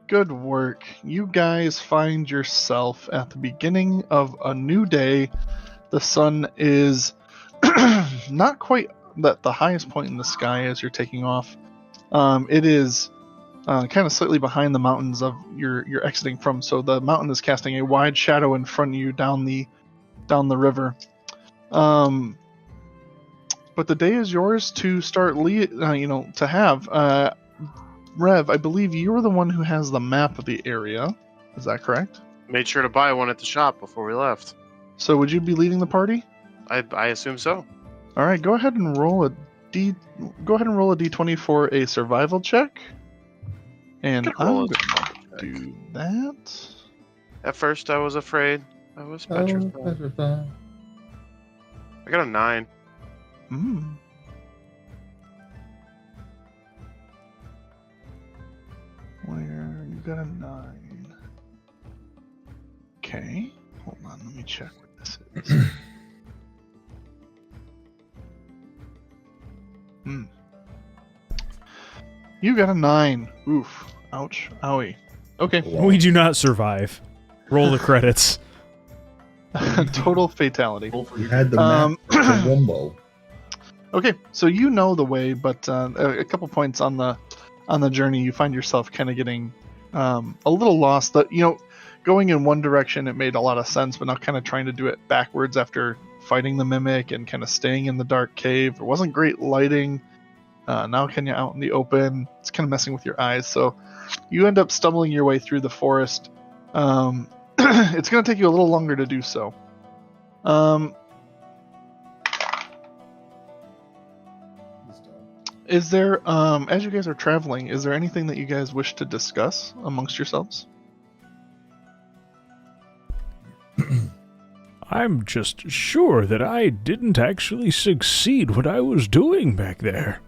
Good work. You guys find yourself at the beginning of a new day. The sun is not quite at the highest point in the sky as you're taking off. It is kind of slightly behind the mountains of you're exiting from, so the mountain is casting a wide shadow in front of you down the river. But the day is yours to start to have. Rev, I believe you were the one who has the map of the area. Is that correct? Made sure to buy one at the shop before we left. So would you be leading the party? I assume so. All right, go ahead and roll a d20 for a survival check. And I'm going to do that. At first, I was afraid. I was petrified. I got a 9. Where you got a 9? Okay, hold on. Let me check what this is. You got a 9. Oof. Ouch. Owie. Okay. We do not survive. Roll the credits. Total fatality. You had the map of Wumbo. Okay, so you know the way, but a couple points on the journey, you find yourself kind of getting a little lost. That going in one direction, it made a lot of sense, but now kind of trying to do it backwards after fighting the mimic and kind of staying in the dark cave. There wasn't great lighting. Now kind of out in the open, it's kind of messing with your eyes. So you end up stumbling your way through the forest. It's going to take you a little longer to do so. Is there, as you guys are traveling, is there anything that you guys wish to discuss amongst yourselves? I'm just sure that I didn't actually succeed what I was doing back there.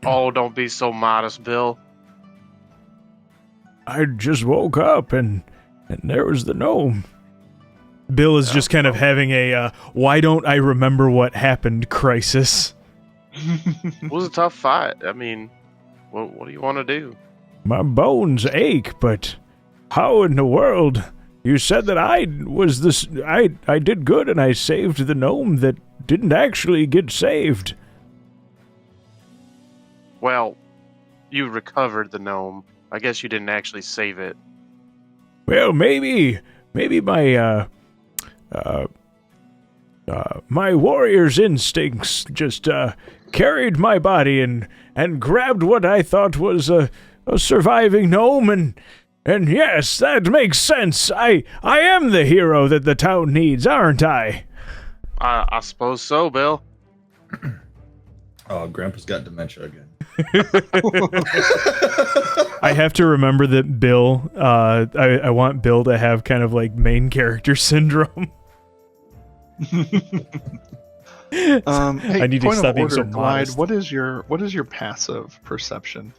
Oh, don't be so modest, Bill. I just woke up and there was the gnome. Bill is just kind of having a why don't I remember what happened crisis. It was a tough fight. I mean, what do you want to do? My bones ache, but how in the world? You said that I did good and I saved the gnome that didn't actually get saved. Well, you recovered the gnome. I guess you didn't actually save it. Well, maybe my my warrior's instincts just carried my body and grabbed what I thought was a surviving gnome, and yes, that makes sense. I am the hero that the town needs, aren't I? I suppose so, Bill. Oh, Grandpa's got dementia again. I have to remember that Bill, I want Bill to have kind of like main character syndrome. Hey, I need to stop being so modest. What is your passive perception?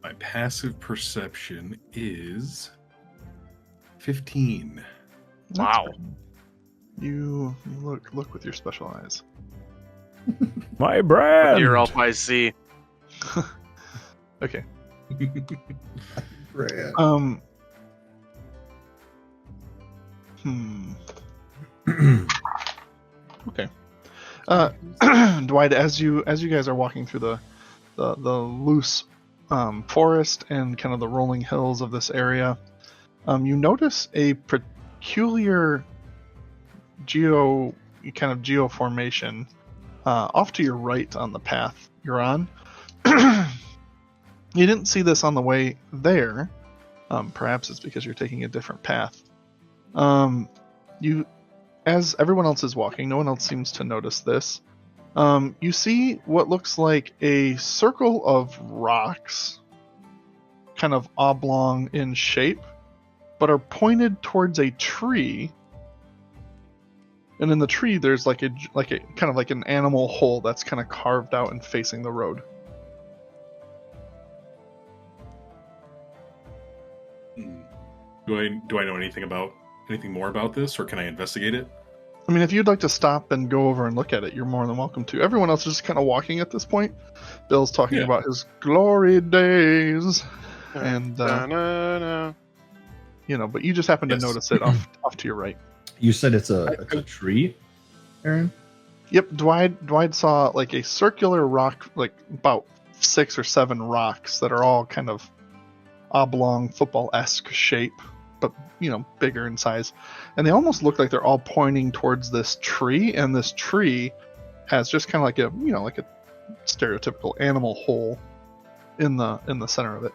My passive perception is 15. Wow. You look with your special eyes. My brand. You're all I see. Okay. Brand. Okay. Dwight, as you guys are walking through the loose forest and kind of the rolling hills of this area, you notice a peculiar geoformation off to your right on the path you're on. You didn't see this on the way there. Perhaps it's because you're taking a different path. As everyone else is walking, no one else seems to notice this. You see what looks like a circle of rocks, kind of oblong in shape, but are pointed towards a tree. And in the tree, there's like a kind of like an animal hole that's kind of carved out and facing the road. Do I know anything more about this, or can I investigate it? I mean, if you'd like to stop and go over and look at it, you're more than welcome to. Everyone else is just kind of walking at this point. Bill's talking about his glory days, and you know, but you just happen to notice it off to your right. You said it's a tree, Aaron? Yep, Dwight saw like a circular rock, like about 6 or 7 rocks that are all kind of oblong, football-esque shape, but you know, bigger in size, and they almost look like they're all pointing towards this tree. And this tree has just kind of like like a stereotypical animal hole in the center of it.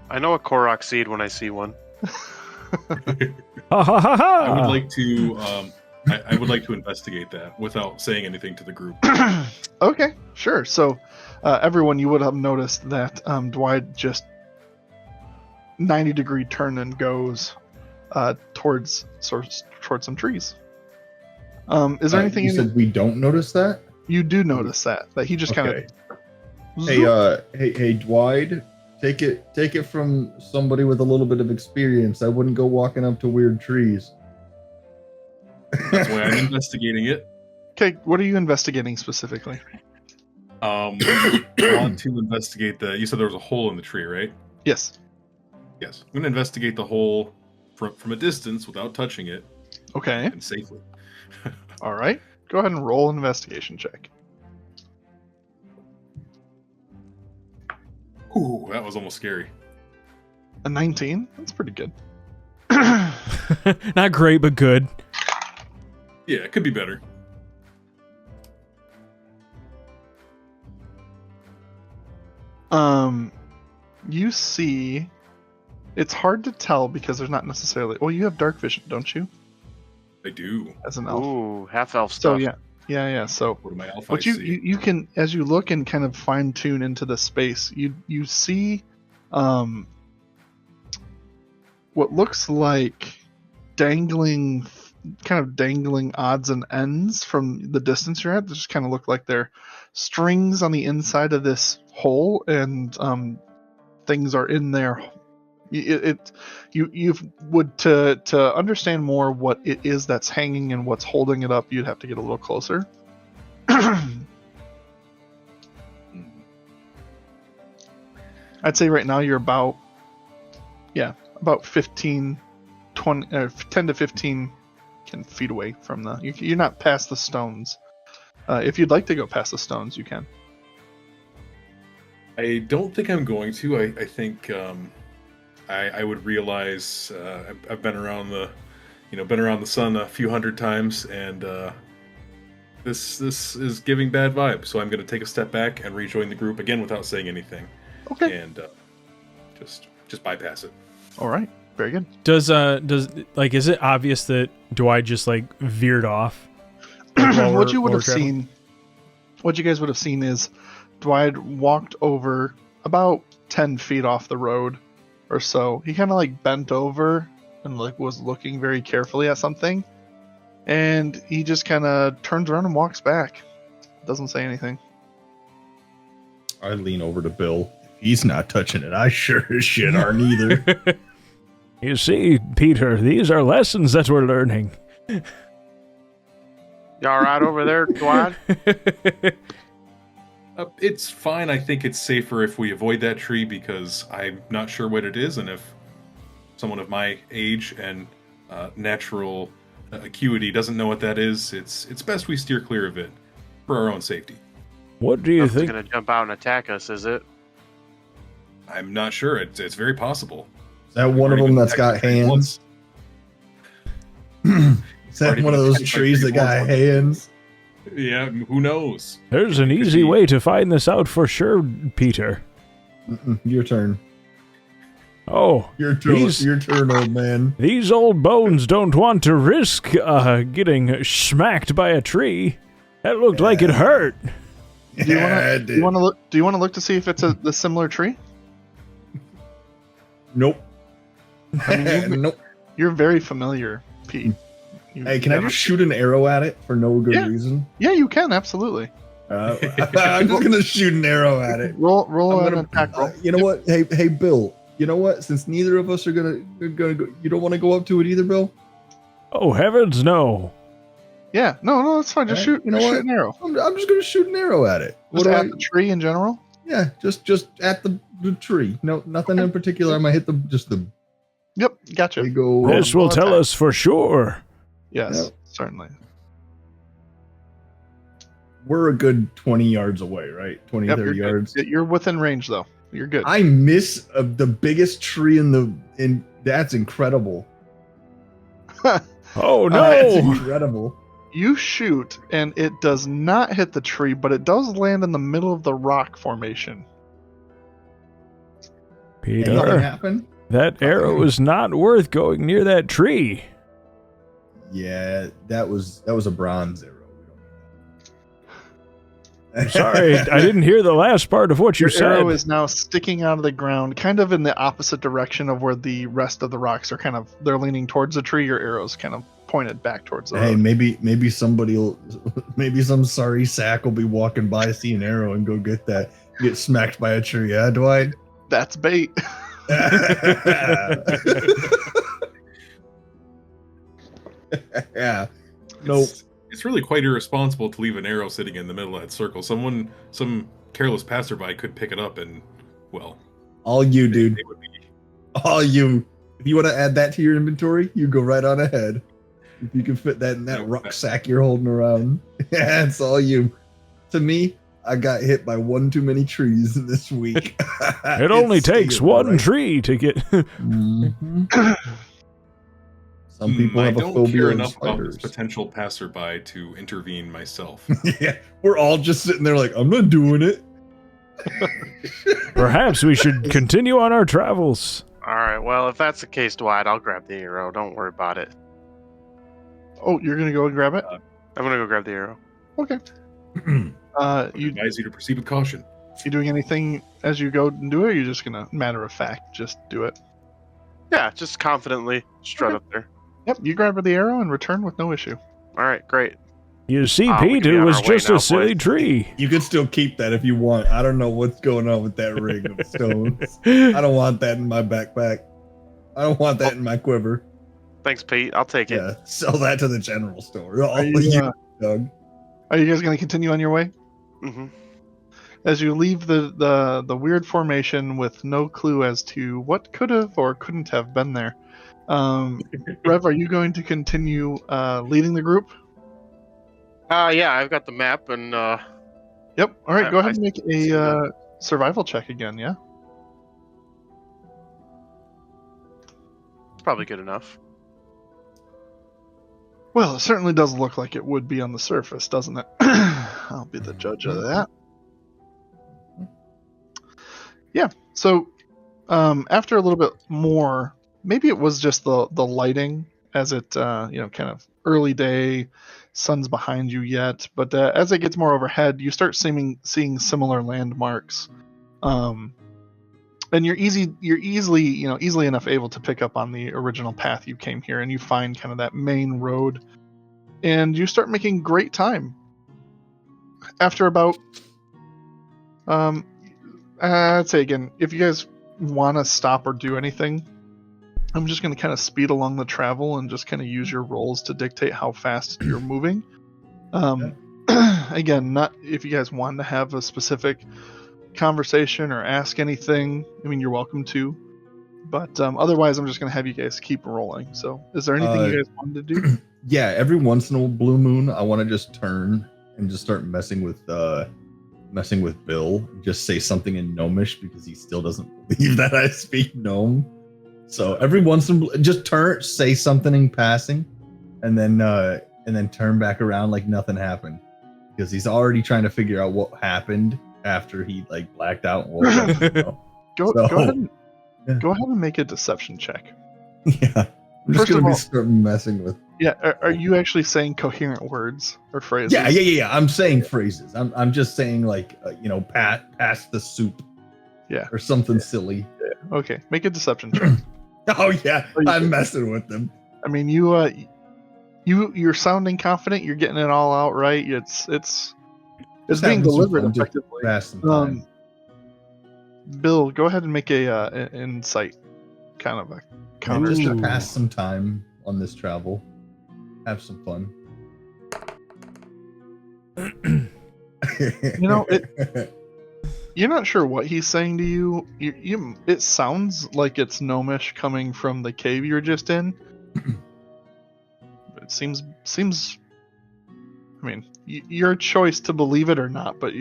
I know a Korok seed when I see one. I would like to. I would like to investigate that without saying anything to the group. Okay, sure. So, everyone, you would have noticed that Dwight just 90-degree turn and goes towards some trees. Is there anything you said we don't notice that? You do notice that he just kind of. Hey, Dwight. Take it from somebody with a little bit of experience. I wouldn't go walking up to weird trees. That's why I'm investigating it. Okay, what are you investigating specifically? I want to investigate you said there was a hole in the tree, right? Yes. Yes. I'm going to investigate the hole from a distance without touching it. Okay. And safely. All right. Go ahead and roll an investigation check. Ooh, that was almost scary. A 19? That's pretty good. Not great, but good. Yeah, it could be better. You see, it's hard to tell because there's not necessarily. Well, you have dark vision, don't you? I do. As an elf. Ooh, half elf So stuff. yeah. So What do my elf what eyes you see? you can, as you look and kind of fine tune into the space, you see, what looks like dangling odds and ends from the distance you're at. They just kind of look like they're strings on the inside of this hole, and things are in there. You would to understand more what it is that's hanging and what's holding it up, you'd have to get a little closer. I'd say right now you're about 15, 20, 10 to 15 feet away from you're not past the stones. If you'd like to go past the stones, you can. I don't think I'm going to. I think I would realize I've been around the sun a few hundred times, and this is giving bad vibes. So I'm going to take a step back and rejoin the group again without saying anything. Okay. And just bypass it. All right. Very good. Does is it obvious that Dwight just like veered off? What you guys would have seen is Dwight walked over about 10 feet off the road or so. He kind of like bent over and like was looking very carefully at something, and he just kind of turns around and walks back. Doesn't say anything. I lean over to Bill. If he's not touching it, I sure as shit aren't either. You see, Peter, these are lessons that we're learning. You all right over there, Dwight? It's fine. I think it's safer if we avoid that tree because I'm not sure what it is, and if someone of my age and natural acuity doesn't know what that is, it's best we steer clear of it for our own safety. What do you Nothing's think? gonna jump out and attack us, is it? I'm not sure. It's very possible. Is that one of them that's got hands? Is that one of those trees that got hands? Yeah, who knows? There's an easy way to find this out for sure, Peter. Your turn. Oh, Your turn, old man. These old bones don't want to risk getting smacked by a tree. That looked like it hurt. Do you want to look to see if it's the similar tree? Nope. I mean, Nope. You're very familiar, Pete. Hey, can I just shoot an arrow at it for no good reason? Yeah, you can, absolutely. I'm just gonna shoot an arrow at it. Roll an attack roll. You know what? Hey, Bill. You know what? Since neither of us are gonna go, you don't want to go up to it either, Bill? Oh, heavens no. Yeah, no, that's fine. Just Right, shoot. you know Just what? shoot an arrow. I'm just gonna shoot an arrow at it. Just at the tree in general. Yeah, just at the tree. No, nothing in particular. I'm gonna hit the. Yep, gotcha. There you go. This will tell attack. us for sure. Yes, Yep. certainly. We're a good 20 yards away, right? 20, Yep, 30 you're yards. good. You're within range though. You're good. I miss the biggest tree in. That's incredible. Oh That's no! incredible. You shoot, and it does not hit the tree, but it does land in the middle of the rock formation. And nothing Peter, happened. that arrow is not worth going near that tree. Yeah, that was a bronze arrow. Sorry, I didn't hear the last part of what you Your said. arrow is now sticking out of the ground, kind of in the opposite direction of where the rest of the rocks are they're leaning towards the tree. Your arrow's kind of pointed back towards the Hey, road. maybe some sorry sack will be walking by, see an arrow, and go get that. Get smacked by a tree, yeah, Dwight? That's bait. Yeah. Nope. It's really quite irresponsible to leave an arrow sitting in the middle of that circle. Some careless passerby could pick it up and, well, All you, dude. they would be. All you. If you want to add that to your inventory, you go right on ahead. If you can fit that in that rucksack you're holding around. Yeah, it's all you. To me, I got hit by one too many trees this week. It only takes one tree to get. Mhm. Some people I have a don't phobia care of enough about this spiders. potential passerby to intervene myself. Yeah, we're all just sitting there like, I'm not doing it. Perhaps we should continue on our travels. All right. Well, if that's the case, Dwight, I'll grab the arrow. Don't worry about it. Oh, you're gonna go and grab it? I'm gonna go grab the arrow. Okay. I You advise you to proceed with caution. doing anything as you go and do it? Or you're just gonna matter of fact just do it? Yeah, just confidently strut Okay. up there. Yep. You grab the arrow and return with no issue. All right, great. You see, We Pete, can be it on was our way just now, a silly boys. tree. You can still keep that if you want. I don't know what's going on with that ring of stones. I don't want that in my backpack. I don't want that in my quiver. Thanks, Pete. I'll take it. Yeah, sell that to the general store. All Are you, you, Doug. Are you guys gonna continue on your way? Mm-hmm. As you leave the weird formation with no clue as to what could have or couldn't have been there, Rev, are you going to continue leading the group? Yeah, I've got the map and Yep. All right. Go ahead I and make see a that. survival check again. Yeah. it's probably good enough. Well, it certainly does look like it would be on the surface, doesn't it? I'll be the judge of that. Yeah. So, after a little bit more, maybe it was just the lighting, as it kind of early day, sun's behind you yet, but as it gets more overhead, you start seeing similar landmarks, and you're easily enough able to pick up on the original path you came here, and you find kind of that main road, and you start making great time. After about, I'd say again, if you guys want to stop or do anything, I'm just going to kind of speed along the travel and just kind of use your rolls to dictate how fast you're moving. Again, not if you guys want to have a specific conversation or ask anything, I mean, you're welcome to. But otherwise, I'm just going to have you guys keep rolling. So is there anything you guys wanted to do? Yeah, every once in a blue moon, I want to just turn and just start messing with Bill. Just say something in Gnomish because he still doesn't believe that I speak Gnome. So every once in just say something in passing, and then turn back around like nothing happened, because he's already trying to figure out what happened after he like blacked out. And woke up, you know? Go ahead. Yeah. Go ahead and make a deception check. Yeah, I'm just First of gonna be all- starting messing with. Yeah, are you actually saying coherent words or phrases? Yeah. I'm saying phrases. I'm just saying like pass the soup. Yeah. Or something silly. Okay, make a deception check. Oh yeah, Oh, you I'm did. messing with them. I mean, you're sounding confident. You're getting it all out right. It's Just being having some delivered fun, just effectively. pass some time. Bill, go ahead and make an insight kind of a counter. Just to Ooh. pass some time on this travel. Have some fun. You know, you're not sure what he's saying to you. It sounds like it's Gnomish coming from the cave you're just in. It seems. I mean, your choice to believe it or not, but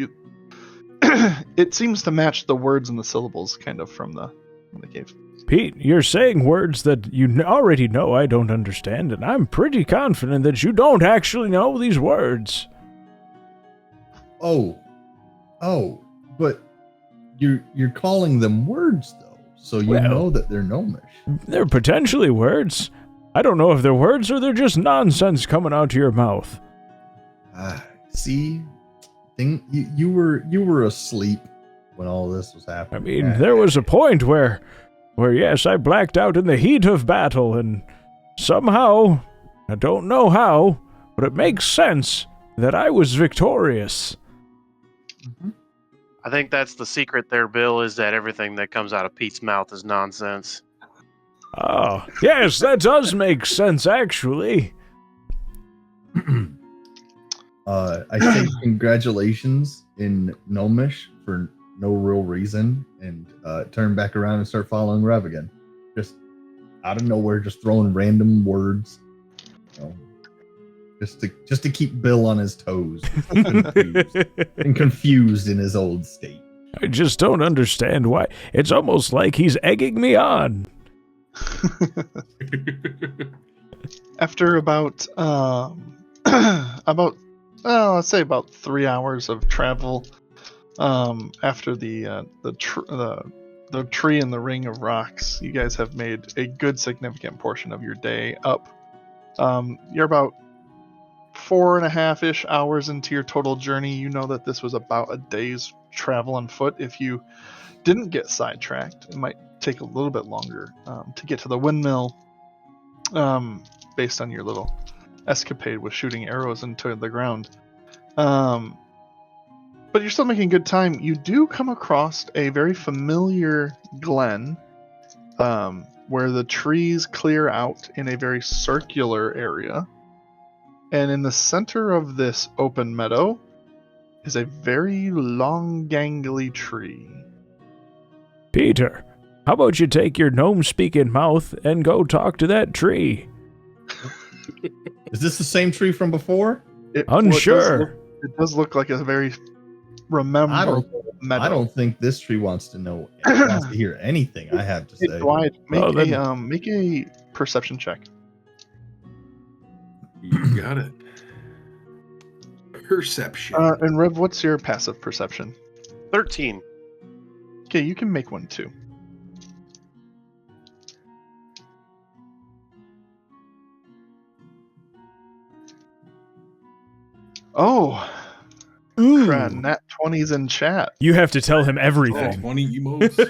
it seems to match the words and the syllables kind of from the cave. Pete, you're saying words that you already know I don't understand, and I'm pretty confident that you don't actually know these words. Oh, but you're calling them words though, so you know that they're Gnomish. They're potentially words. I don't know if they're words or they're just nonsense coming out of your mouth. See, you were asleep when all this was happening. I mean, there was a point where yes, I blacked out in the heat of battle, and somehow, I don't know how, but it makes sense that I was victorious. Mm-hmm. I think that's the secret there, Bill, is that everything that comes out of Pete's mouth is nonsense. Oh, yes, that does make sense, actually. I say congratulations in Gnomish for no real reason, and turn back around and start following Rev again. Just out of nowhere, just throwing random words, just to keep Bill on his toes, confused in his old state. I just don't understand why. It's almost like he's egging me on. After about let's say about 3 hours of travel, after the tree and the ring of rocks, you guys have made a good significant portion of your day up. You're about 4.5-ish hours into your total journey. You know that this was about a day's travel on foot. If you didn't get sidetracked, it might take a little bit longer to get to the windmill, based on your little escapade with shooting arrows into the ground. But you're still making good time. You do come across a very familiar glen, where the trees clear out in a very circular area. And in the center of this open meadow is a very long, gangly tree. Peter, how about you take your gnome-speaking mouth and go talk to that tree? Is this the same tree from before? Unsure. It does look like a very memorable meadow. I don't think this tree wants to hear anything I have to say. Make a perception check. You got it. Perception. And Rev, what's your passive perception? 13. Okay, you can make one too. Oh, crap, nat 20's in chat. You have to tell him everything. 20 emos.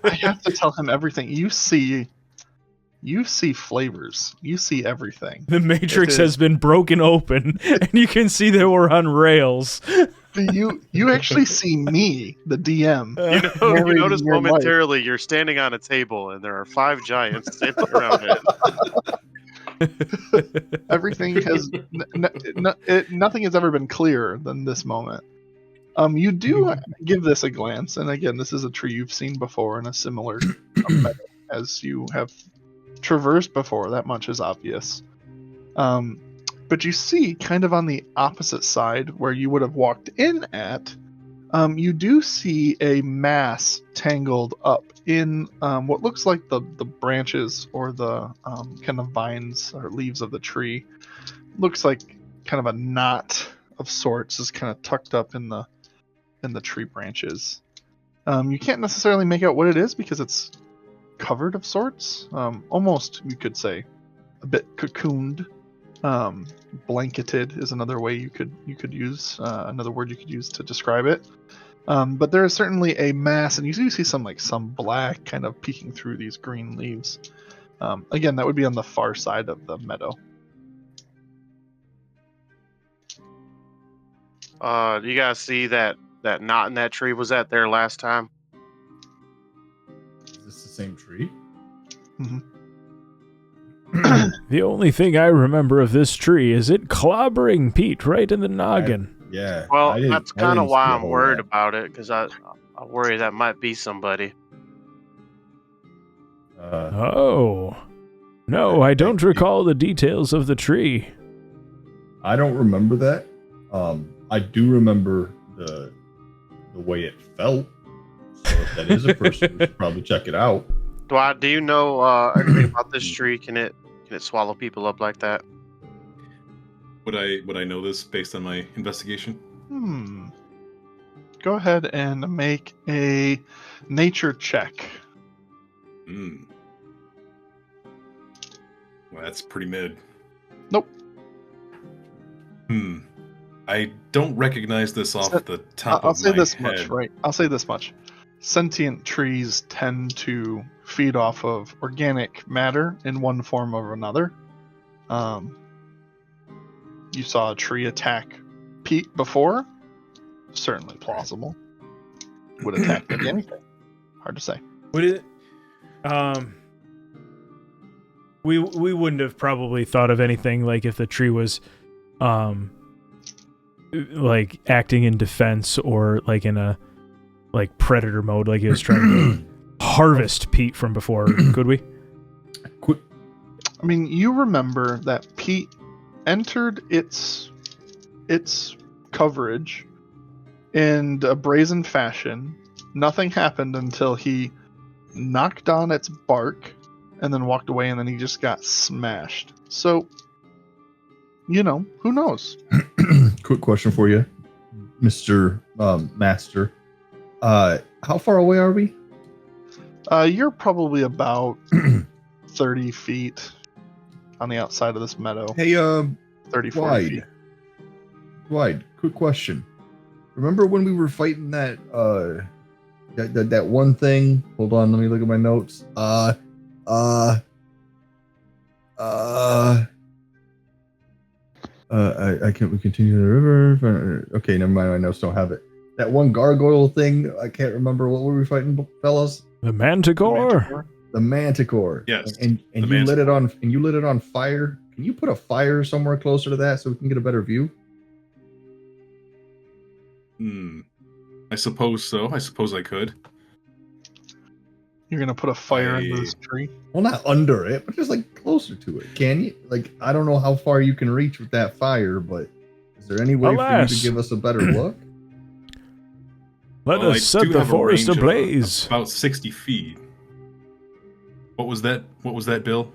I have to tell him everything. You see flavors. You see everything. The Matrix has been broken open, and you can see that we're on rails. You actually see me, the DM. You notice momentarily you're standing on a table, and there are 5 giants standing around it. Everything has nothing has ever been clearer than this moment. You do give this a glance, and again, this is a tree you've seen before in a similar meadow as you have traversed before. That much is obvious. But you see, kind of on the opposite side where you would have walked in at, you do see a mass tangled up in what looks like the branches or the kind of vines or leaves of the tree. Looks like kind of a knot of sorts is kind of tucked up in the tree branches. You can't necessarily make out what it is because it's covered of sorts. Almost, you could say, a bit cocooned. Blanketed is another way you could use another word you could use to describe it. But there is certainly a mass, and you do see some black kind of peeking through these green leaves. Again, that would be on the far side of the meadow. Do you guys see that knot in that tree? Was that there last time? Is this the same tree? Mm-hmm. The only thing I remember of this tree is it clobbering Pete right in the noggin. Yeah. Well, that's I kind of didn't why see a I'm whole worried lot. about it, because I worry that might be somebody. Oh. No, I don't recall the details of the tree. I don't remember that. I do remember the way it felt. So if that is a person, we should probably check it out. Dwight, do you know anything about this tree? Can it swallow people up like that? Would I know this based on my investigation? Go ahead and make a nature check. Well, that's pretty mid. Nope. I don't recognize this off the top I'll of say my this head. much, right? I'll say this much. Sentient trees tend to feed off of organic matter in one form or another. You saw a tree attack Pete before. Certainly plausible. Would attack like anything. Hard to say. Would it? We wouldn't have probably thought of anything like if the tree was, like acting in defense or like in a like predator mode, like he was trying to harvest Pete from before. Could we? I mean, you remember that Pete entered its coverage in a brazen fashion. Nothing happened until he knocked on its bark and then walked away, and then he just got smashed. So, who knows? Quick question for you, Mr. Master. How far away are we? You're probably about 30 feet on the outside of this meadow. Hey, 30, 40 feet. Wide. Quick question. Remember when we were fighting that that one thing? Hold on, let me look at my notes. I can't. We continue the river. Okay, never mind. My notes don't have it. That one gargoyle thing. I can't remember. What were we fighting, fellas? The Manticore. The Manticore. Yes. And you lit it on. And you lit it on fire. Can you put a fire somewhere closer to that so we can get a better view? I suppose so. I suppose I could. You're gonna put a fire into this tree? Well, not under it, but just like closer to it. Can you? Like, I don't know how far you can reach with that fire, but is there any way for you to give us a better look? Let us set the forest ablaze. About 60 feet. What was that? What was that, Bill?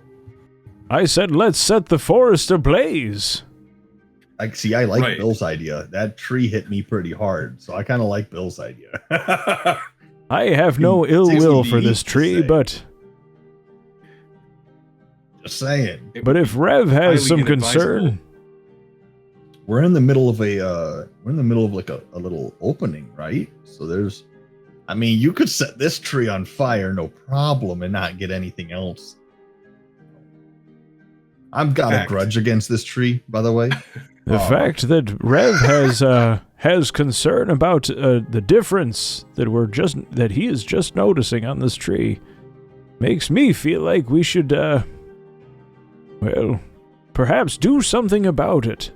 I said, let's set the forest ablaze. I like Bill's idea. That tree hit me pretty hard, so I kind of like Bill's idea. I have no ill will for this tree, but just saying. But if Rev has some concern, we're in the middle of like a little opening, right? So there's, I mean, you could set this tree on fire, no problem, and not get anything else. I've got a grudge against this tree, by the way. The fact that Rev has concern about the difference that he is just noticing on this tree makes me feel like we should, well, perhaps do something about it.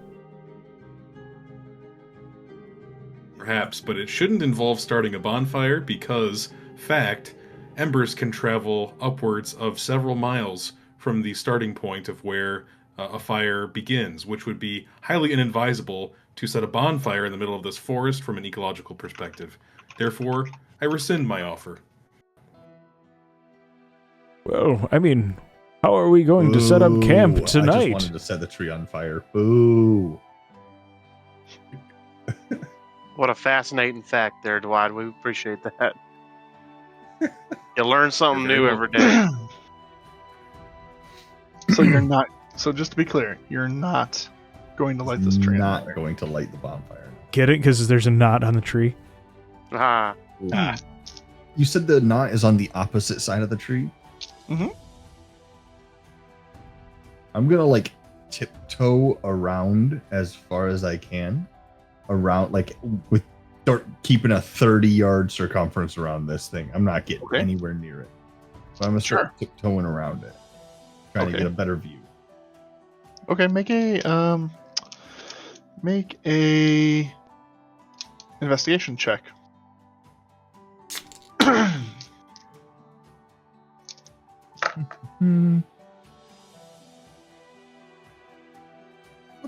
Perhaps, but it shouldn't involve starting a bonfire because, fact, embers can travel upwards of several miles from the starting point of where a fire begins, which would be highly inadvisable to set a bonfire in the middle of this forest from an ecological perspective. Therefore, I rescind my offer. Well, I mean, how are we going to set up camp tonight? I just wanted to set the tree on fire. Boo. What a fascinating fact there, Dwight. We appreciate that. You learn something new every day. So you're not. So just to be clear, you're not going to light this tree. Not going to light the bonfire. Get it? Because there's a knot on the tree. Ah. You said the knot is on the opposite side of the tree? Mm-hmm. I'm gonna like tiptoe around as far as I can. Around, like, start keeping a 30-yard circumference around this thing. I'm not getting anywhere near it. So I'm gonna start tiptoeing around it. Trying to get a better view. Okay, make a investigation check. I'll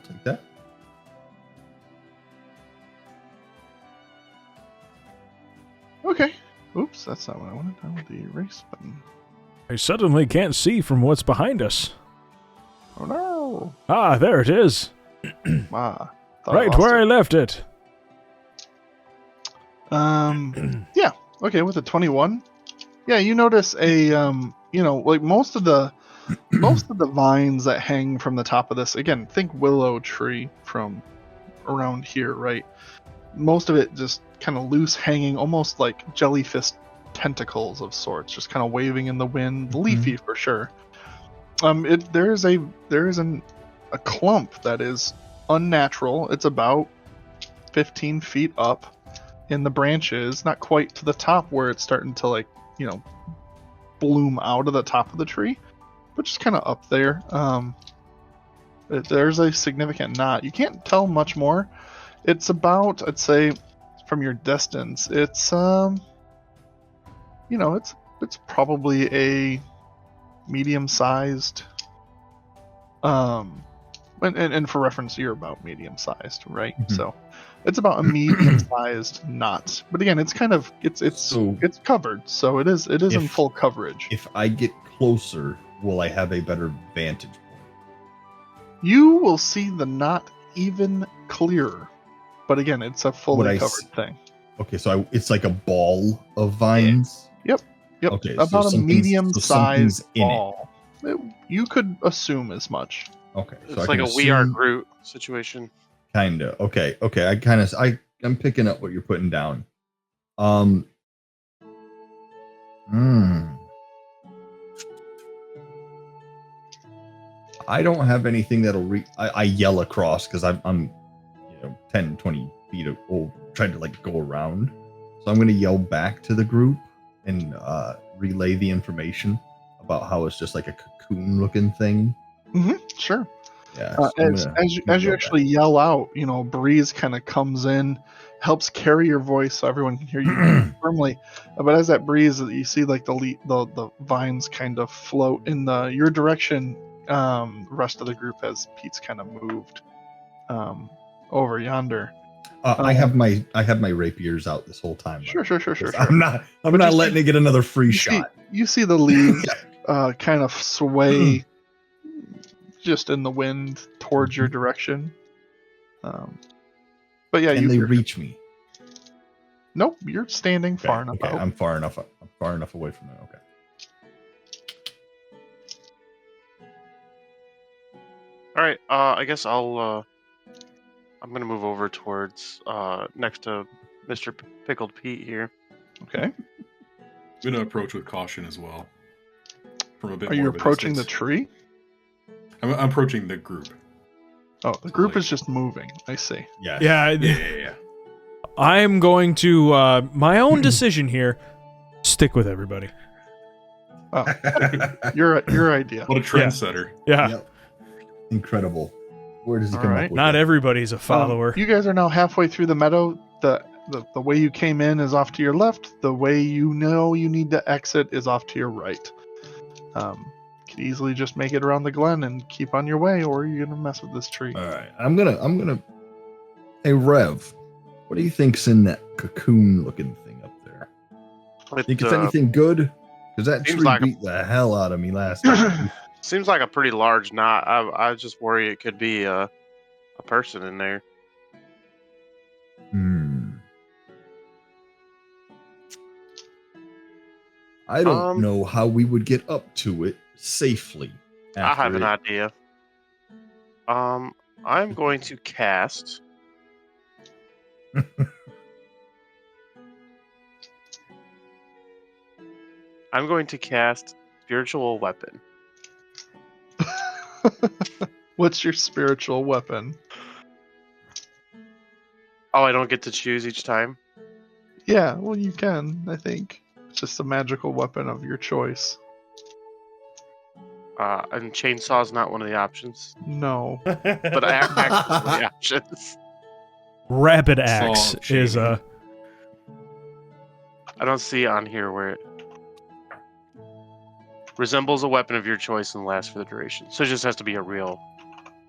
take that. Okay. Oops, that's not what I wanted. I want the erase button. I suddenly can't see from what's behind us. Oh no! Ah, there it is. Ah, Right where I left it. Yeah. Okay, with a 21. Yeah, you notice a like most of the vines that hang from the top of this. Again, think willow tree from around here, right? Most of it just kind of loose hanging, almost like jellyfish tentacles of sorts, just kind of waving in the wind. Leafy for sure. There is a clump that is unnatural. It's about 15 feet up in the branches, not quite to the top where it's starting to bloom out of the top of the tree, but just kind of up there. There's a significant knot. You can't tell much more. It's about, I'd say, from your distance, it's it's probably a medium-sized. And for reference, you're about medium-sized, right? Mm-hmm. So it's about a medium-sized knot. But again, it's kind of it's covered, so it is in full coverage. If I get closer, will I have a better vantage point? You will see the knot even clearer. But again, it's a fully covered thing. Okay, so it's like a ball of vines? Yep. Okay, about a medium-sized ball. In You could assume as much. Okay, so It's like a We Are Groot situation. Kinda. Okay. I'm picking up what you're putting down. I don't have anything that'll I yell across because I'm 10, 20 feet old, trying to go around. So I'm going to yell back to the group and relay the information about how it's just like a cocoon looking thing. Sure. Yeah. As you actually yell out, a breeze kind of comes in, helps carry your voice so everyone can hear you firmly. But as that breeze, you see the vines kind of float in your direction. The rest of the group, as Pete's kind of moved over yonder. I have my rapiers out this whole time. Sure. I'm not letting it get another free shot. You see the leaves kind of sway just in the wind towards your direction. But yeah, they reach me? Nope, you're standing far enough out. I'm far enough away from it. Okay. All right. I guess I'm gonna move over towards next to Mr. Pickled Pete here. Okay. I'm gonna approach with caution as well. From a bit. Are you approaching the tree? I'm approaching the group. Oh, the group is just moving. I see. Yeah. I'm going to my own decision here. Stick with everybody. Oh, your idea. What a trendsetter! Yeah. Yep. Incredible. Where does he come up with Not that? everybody's a follower. You guys are now halfway through the meadow. The way you came in is off to your left. The way you need to exit is off to your right. You could easily just make it around the glen and keep on your way, or you're gonna mess with this tree. All right, I'm gonna. Hey Rev, what do you think's in that cocoon-looking thing up there? Think it's anything good? Because that tree beat the hell out of me last time. Seems like a pretty large knot. I just worry it could be a person in there. I don't know how we would get up to it safely. I have an idea. I'm going to cast. I'm going to cast Spiritual Weapon. What's your spiritual weapon? Oh, I don't get to choose each time? Yeah, well, you can, I think. It's just a magical weapon of your choice. And chainsaw is not one of the options. No. But axe is one of the options. rapid axe Saw of is Jamie. I don't see on here where it resembles a weapon of your choice and lasts for the duration. So it just has to be a real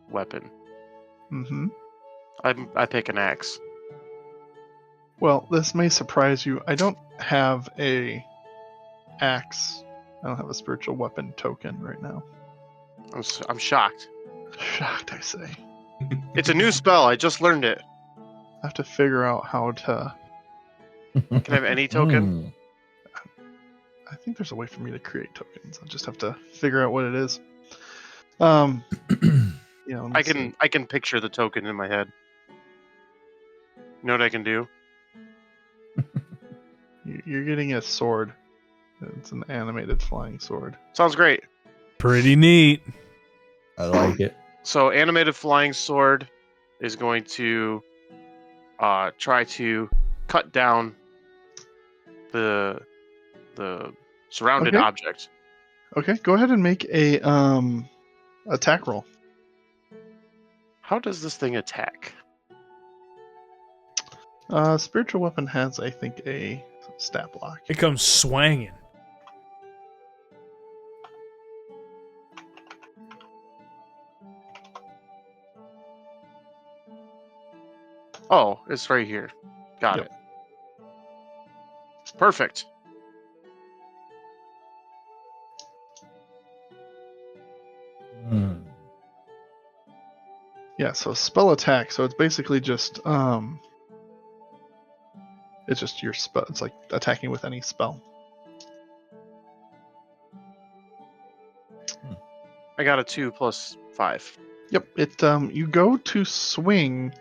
weapon. Mm-hmm. I pick an axe. Well, this may surprise you. I don't have a axe. I don't have a spiritual weapon token right now. I'm shocked. Shocked, I say. It's a new spell. I just learned it. I have to figure out how to. Can I have any token? Hmm. I think there's a way for me to create tokens. I'll just have to figure out what it is. Yeah, let me see. I can picture the token in my head. You know what I can do? You're getting a sword. It's an animated flying sword. Sounds great. pretty neat. I like it. So animated flying sword is going to try to cut down the surrounded Okay. object. Okay, go ahead and make a attack roll. How does this thing attack? Spiritual weapon has, I think, a stat block. It comes swanging. Oh, it's right here. Got Yep. it. Perfect. Hmm. Yeah, so spell attack. So it's basically just it's just your spell. It's like attacking with any spell. I got a 2 plus 5. Yep. It you go to swing,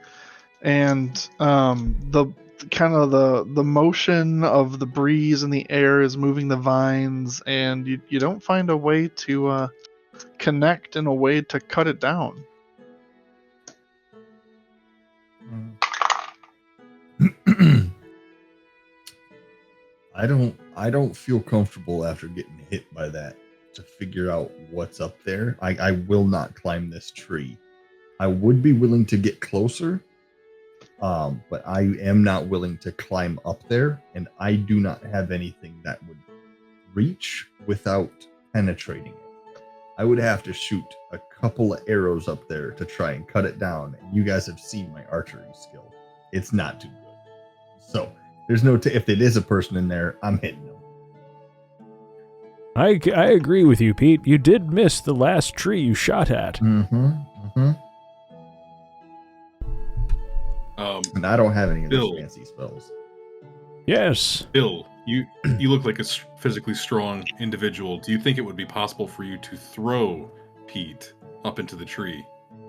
and the kind of the motion of the breeze in the air is moving the vines, and you don't find a way to connect in a way to cut it down. I don't feel comfortable after getting hit by that to figure out what's up there. I will not climb this tree. I would be willing to get closer, but I am not willing to climb up there, and I do not have anything that would reach without penetrating it. I would have to shoot a couple of arrows up there to try and cut it down, and you guys have seen my archery skill. It's not too good. So there's no if it is a person in there, I'm hitting them. I agree with you, Pete. You did miss the last tree you shot at. And I don't have any of those Bill. fancy spells. Yes. Bill, you look like a physically strong individual. Do you think it would be possible for you to throw Pete up into the tree?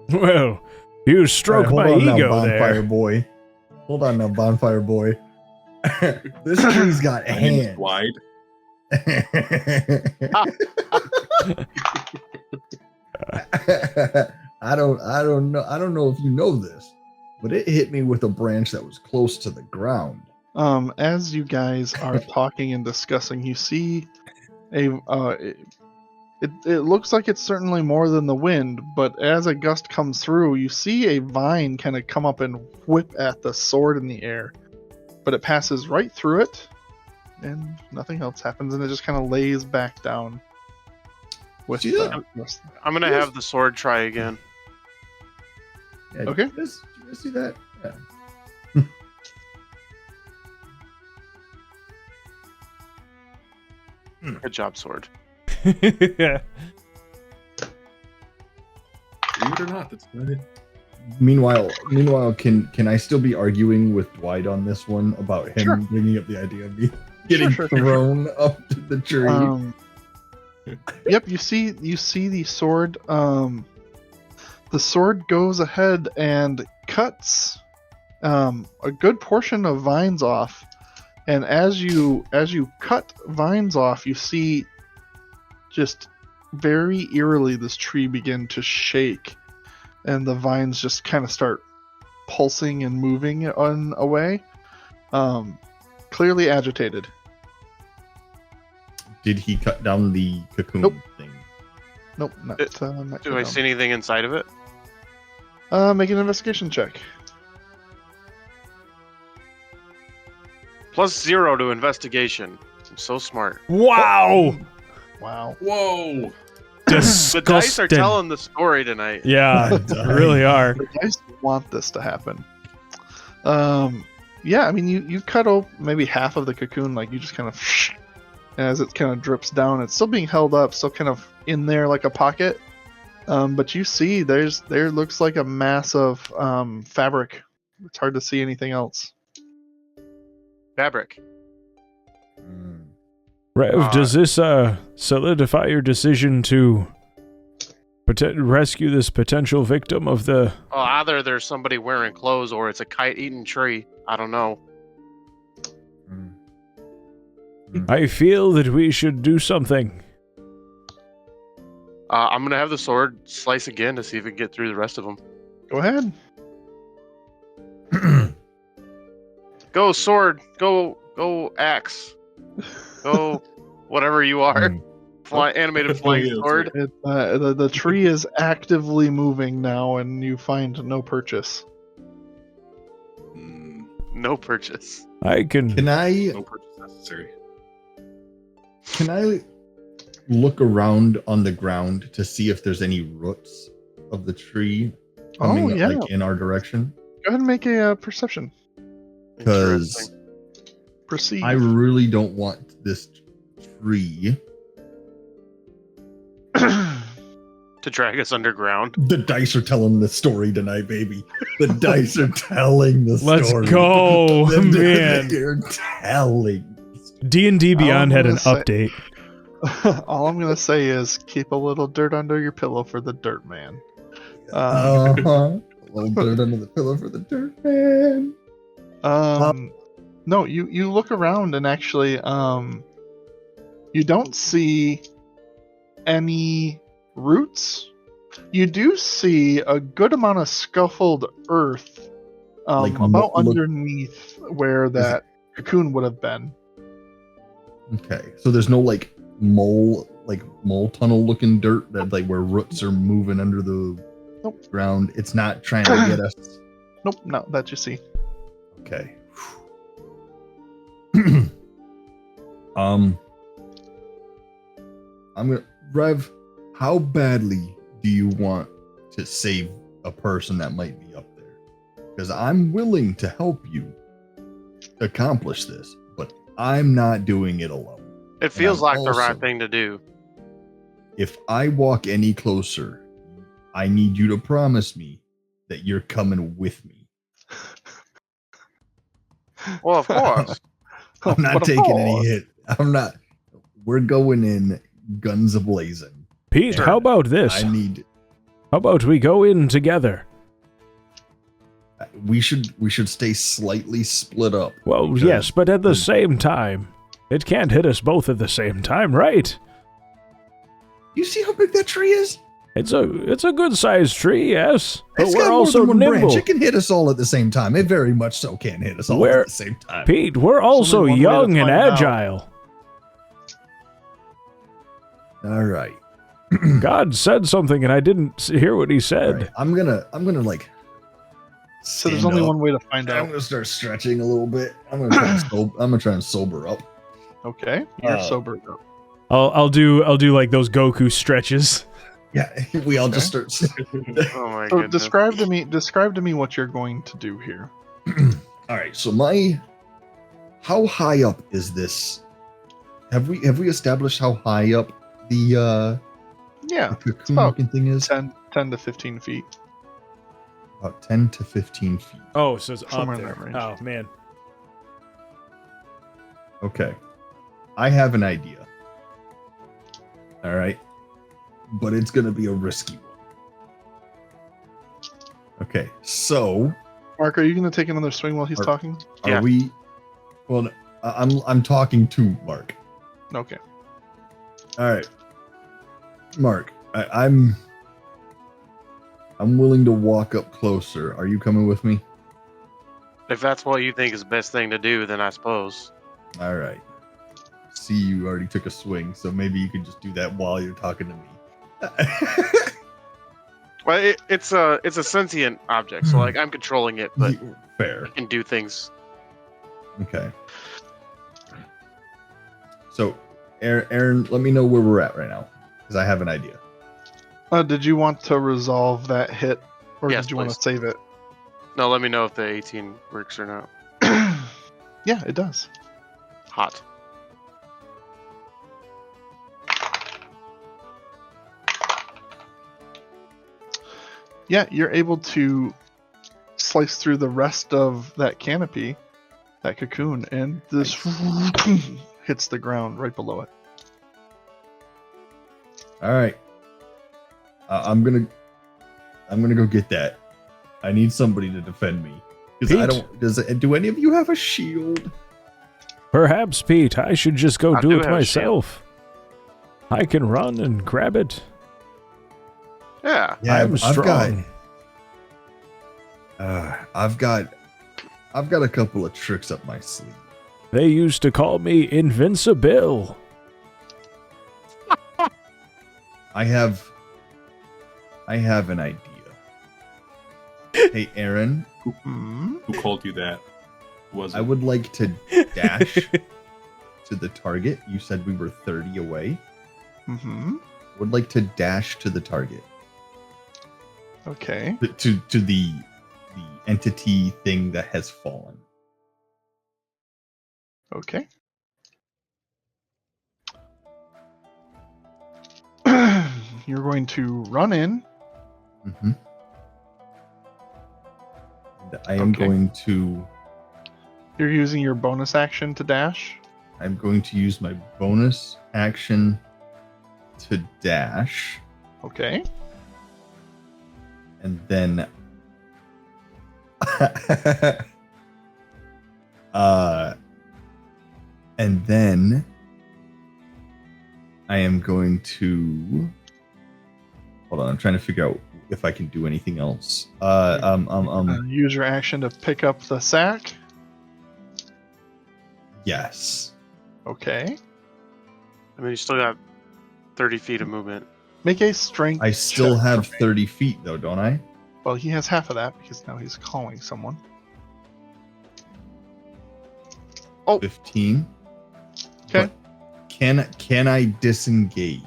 Well, you stroke All right, my hold on now, ego bonfire there. boy. Hold on now, bonfire boy. This tree's got My name's hands. Wide. I don't know if you know this, but it hit me with a branch that was close to the ground. As you guys are talking and discussing, you see a it looks like it's certainly more than the wind, but as a gust comes through, you see a vine kind of come up and whip at the sword in the air, but it passes right through it, and nothing else happens, and it just kind of lays back down. With See that? I'm gonna have the sword try again. Yeah, Okay. Did you guys see that? Yeah. Good job, sword. Yeah. Believe it or not, that's not it. Meanwhile, can I still be arguing with Dwight on this one about him Sure. bringing up the idea of me getting Sure. thrown up to the tree? Yep, you see the sword. The sword goes ahead and cuts a good portion of vines off, and as you cut vines off, you see just very eerily this tree begin to shake, and the vines just kind of start pulsing and moving on away, clearly agitated. Did he cut down the cocoon Nope. thing? Nope, not. Not Do I see anything inside of it? Make an investigation check. +0 to investigation. I'm so smart. Wow. Wow. Whoa! The dice are Disgusting. telling the story tonight. Yeah, they really are. The guys want this to happen. Yeah, I mean, you cut off maybe half of the cocoon, like you just kind of, as it kind of drips down. It's still being held up, still kind of in there like a pocket. But you see, there looks like a mass of fabric. It's hard to see anything else. Fabric. Rev, does this solidify your decision to rescue this potential victim of the... Oh, either there's somebody wearing clothes or it's a kite-eating tree. I don't know. I feel that we should do something. I'm gonna have the sword slice again to see if we can get through the rest of them. Go ahead. Go sword. Go axe. Go whatever you are. Animated flying sword. The tree is actively moving now, and you find no purchase. No purchase. Can I No purchase necessary. look around on the ground to see if there's any roots of the tree coming like in our direction? Go ahead and make a perception. Because Proceed. I really don't want this tree To drag us underground. The dice are telling the story tonight, baby. The dice are telling the Let's story. go, man. They're telling. D&D Beyond had an gonna say- update. All I'm gonna say is keep a little dirt under your pillow for the dirt man. A little dirt under the pillow for the dirt man. No, you look around and actually you don't see any roots. You do see a good amount of scuffled earth about underneath where that cocoon would have been. Okay, so there's no mole tunnel looking dirt that where roots are moving under the ground. It's not trying to get us. Nope, not that you see. Okay. I'm gonna Rev, how badly do you want to save a person that might be up there? Because I'm willing to help you accomplish this, but I'm not doing it alone. It feels like the also- right thing to do. If I walk any closer, I need you to promise me that you're coming with me. Well, of course. I'm not But of taking any course. hit. I'm not. We're going in guns a-blazing. Pete, Sure. how about this? I need. How about we go in together? We should stay slightly split up. Well, because- yes, but at the same time, it can't hit us both at the same time, right? You see how big that tree is? It's a good sized tree, yes, but It's we're got more also than one nimble. branch. It can hit us all at the same time. It very much so can hit us all Where- at the same time. Pete, we're also only one way to young and find out. agile. All right. God said something and I didn't hear what he All said. right. I'm gonna So there's stand only up. one way to find I'm out. gonna start stretching a little bit. I'm gonna try and sober up. Okay, you're Uh, sobered up. I'll do like those Goku stretches. Yeah, we all just start. Oh my So goodness. describe to me what you're going to do here. All right. So how high up is this? Have we established how high up the Yeah, cocoon about looking thing is? 10 to 15 feet. About 10 to 15 feet. Oh, so it's Somewhere up in there. that range. Oh man. Okay. I have an idea. All right. But it's going to be a risky one. Okay. So, Mark, are you going to take another swing while he's Mark. talking? are Yeah. we Well, I'm talking to Mark. Okay. All right. Mark, I'm willing to walk up closer. Are you coming with me? If that's what you think is the best thing to do, then I suppose. All right. See, you already took a swing, so maybe you could just do that while you're talking to me. Well, it's a sentient object, so like I'm controlling it, but Fair. it can do things. Okay. So, Aaron, let me know where we're at right now, because I have an idea. Did you want to resolve that hit, or Yes, did you want please. to save it? No, let me know if the 18 works or not. Yeah, it does. Hot. Yeah, you're able to slice through the rest of that canopy, that cocoon, and this hits the ground right below it. All right. I'm gonna go get that. I need somebody to defend me because I don't. Do any of you have a shield? Perhaps, Pete, I should just go I do do it have a myself. I can run and grab it. Yeah. I'm strong. I've got a couple of tricks up my sleeve. They used to call me Invincible. I have an idea. Hey, Aaron, Who called you that? Was it? I would like to dash to the target. You said we were 30 away. Mm-hmm. I would like to dash to the target. Okay. To the entity thing that has fallen. Okay. You're going to run in. Mm-hmm. And I am Okay. going to. You're using your bonus action to dash. I'm going to use my bonus action to dash, Okay. and then and then I am going to hold on. I'm trying to figure out if I can do anything else. Use your action to pick up the sack. Yes. Okay. I mean, you still got 30 feet of movement. Make a strength. I still check have for me. 30 feet though, don't I? Well, he has half of that because now he's calling someone. Oh. 15. Okay. But can I disengage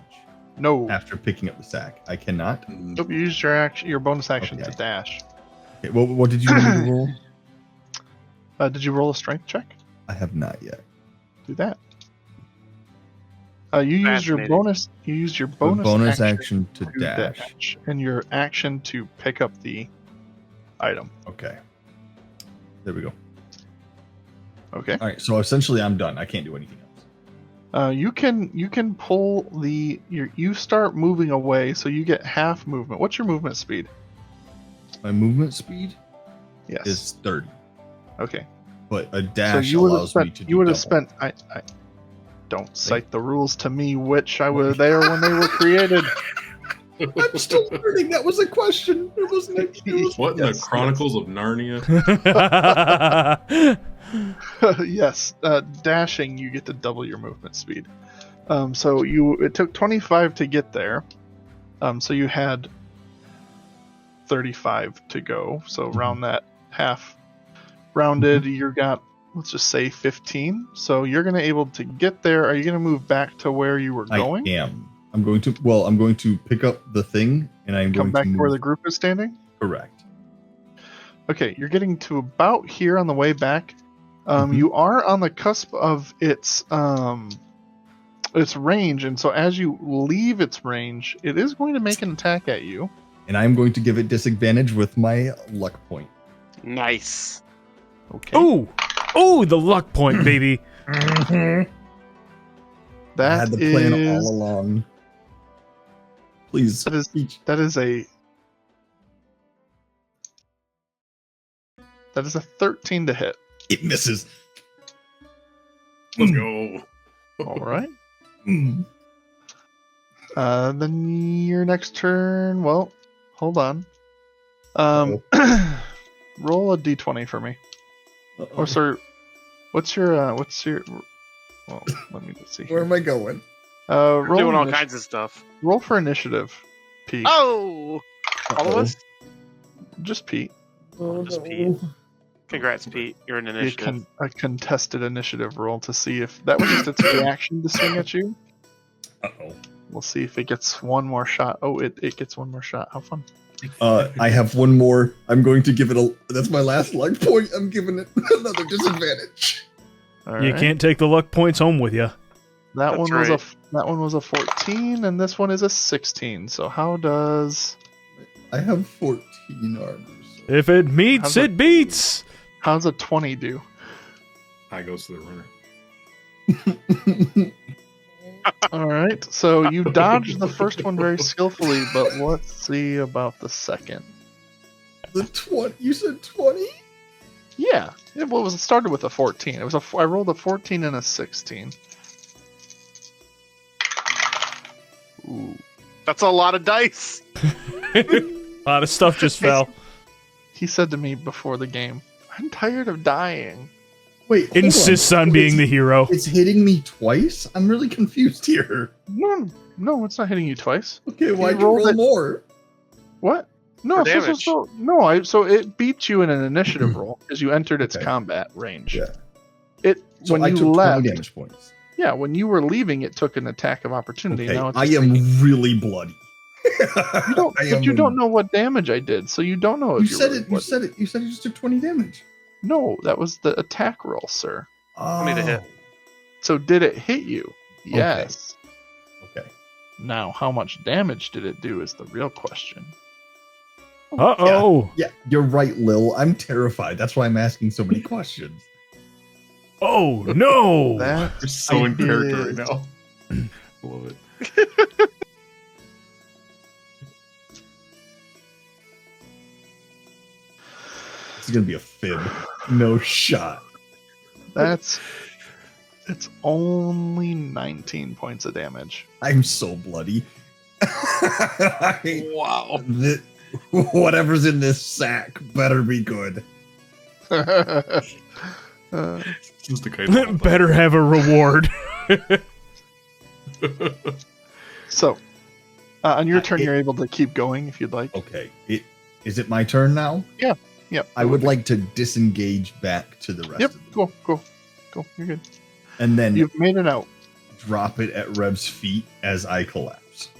No. after picking up the sack? I cannot. Nope. You used your bonus action Okay. to dash. Okay, what did you want me to roll? Did you roll a strength check? I have not yet. Do that. You use your Fascinating. bonus. You use your The bonus, action to dash. and your action to pick up the item. Okay. There we go. Okay. All right. So essentially, I'm done. I can't do anything else. You can pull you start moving away, so you get half movement. What's your movement speed? My movement speed Yes. is 30, Okay. but a So dash you would have allows me spent. to You would have double. spent. I don't cite the rules to me, which I was there when they were created. I'm still learning. That was a question. It wasn't. What in Yes, the Chronicles of Narnia? Yes, dashing you get to double your movement speed. So it took 25 to get there. So you had 35 to go. So round that half rounded, you got, let's just say 15. So you're gonna able to get there. Are you gonna move back to where you were going? I am. I'm going to pick up the thing, and I'm Come going back to to move. where the group is standing. Correct. Okay, you're getting to about here on the way back. You are on the cusp of its range, and so as you leave its range, it is going to make an attack at you. And I'm going to give it disadvantage with my luck point. Nice. Okay. Ooh, the luck point, baby. I had the plan all along. Please. That is a 13 to hit. It misses. Let's go. All right. Mm. Then your next turn. Well, hold on. Roll a d20 for me. Or sorry, what's your? Well, let me just see. Where am I going? We're Roll doing all kinds of stuff. Roll for initiative, Pete. Oh! All of us? Just Pete. Just Pete. Congrats, Pete. You're an A initiative. contested initiative roll to see if that was just its reaction to swing at you. Uh-oh. We'll see if it gets one more shot. Oh, it gets one more shot. How fun. I have one more. I'm going to give it that's my last luck point. I'm giving it another disadvantage. All You right. can't take the luck points home with you. That That's one right. was a 14, and this one is a 16. So how does I have 14 armor. So. If it meets, How's it- it beats. how's a 20 do? High goes to the runner. All right. So you dodged the first one very skillfully, but let's see about the second. The 20. You said 20? Yeah. It started with a 14. I rolled a 14 and a 16. Ooh. That's a lot of dice. A lot of stuff just fell. He said to me before the game, "I'm tired of dying." Wait. hold Insists on So being the hero. It's hitting me twice? I'm really confused here. No, it's not hitting you twice. Okay, why'd you rolled roll it- more? What? No, For damage. so it beats you in an initiative roll because you entered its Okay. combat range. Yeah. So When I you took left, 20 damage points. yeah, when you were leaving, it took an attack of opportunity. Okay, Now it's I just am taking- really bloody. You don't, but you don't know what damage I did, so you don't know if You you're said really it. You bloody. said it. You said you just took 20 damage. No, that was the attack roll, sir. 20 to hit. So did it hit you? Yes. Okay. Now, how much damage did it do is the real question. Uh-oh. Yeah, you're right, Lil. I'm terrified. That's why I'm asking so many questions. Oh, no. That You're so in character is- right now. Love it. This is gonna be a fib. No shot. it's only 19 points of damage. I'm so bloody. Wow. Whatever's in this sack better be good. Just a kite. Better have a reward. So, on your turn, it- you're able to keep going if you'd like. Okay. Is it my turn now? Yep. I would like to disengage back to the rest Yep. of them. Cool. You're good. And then You've made it out, drop it at Rev's feet as I collapse.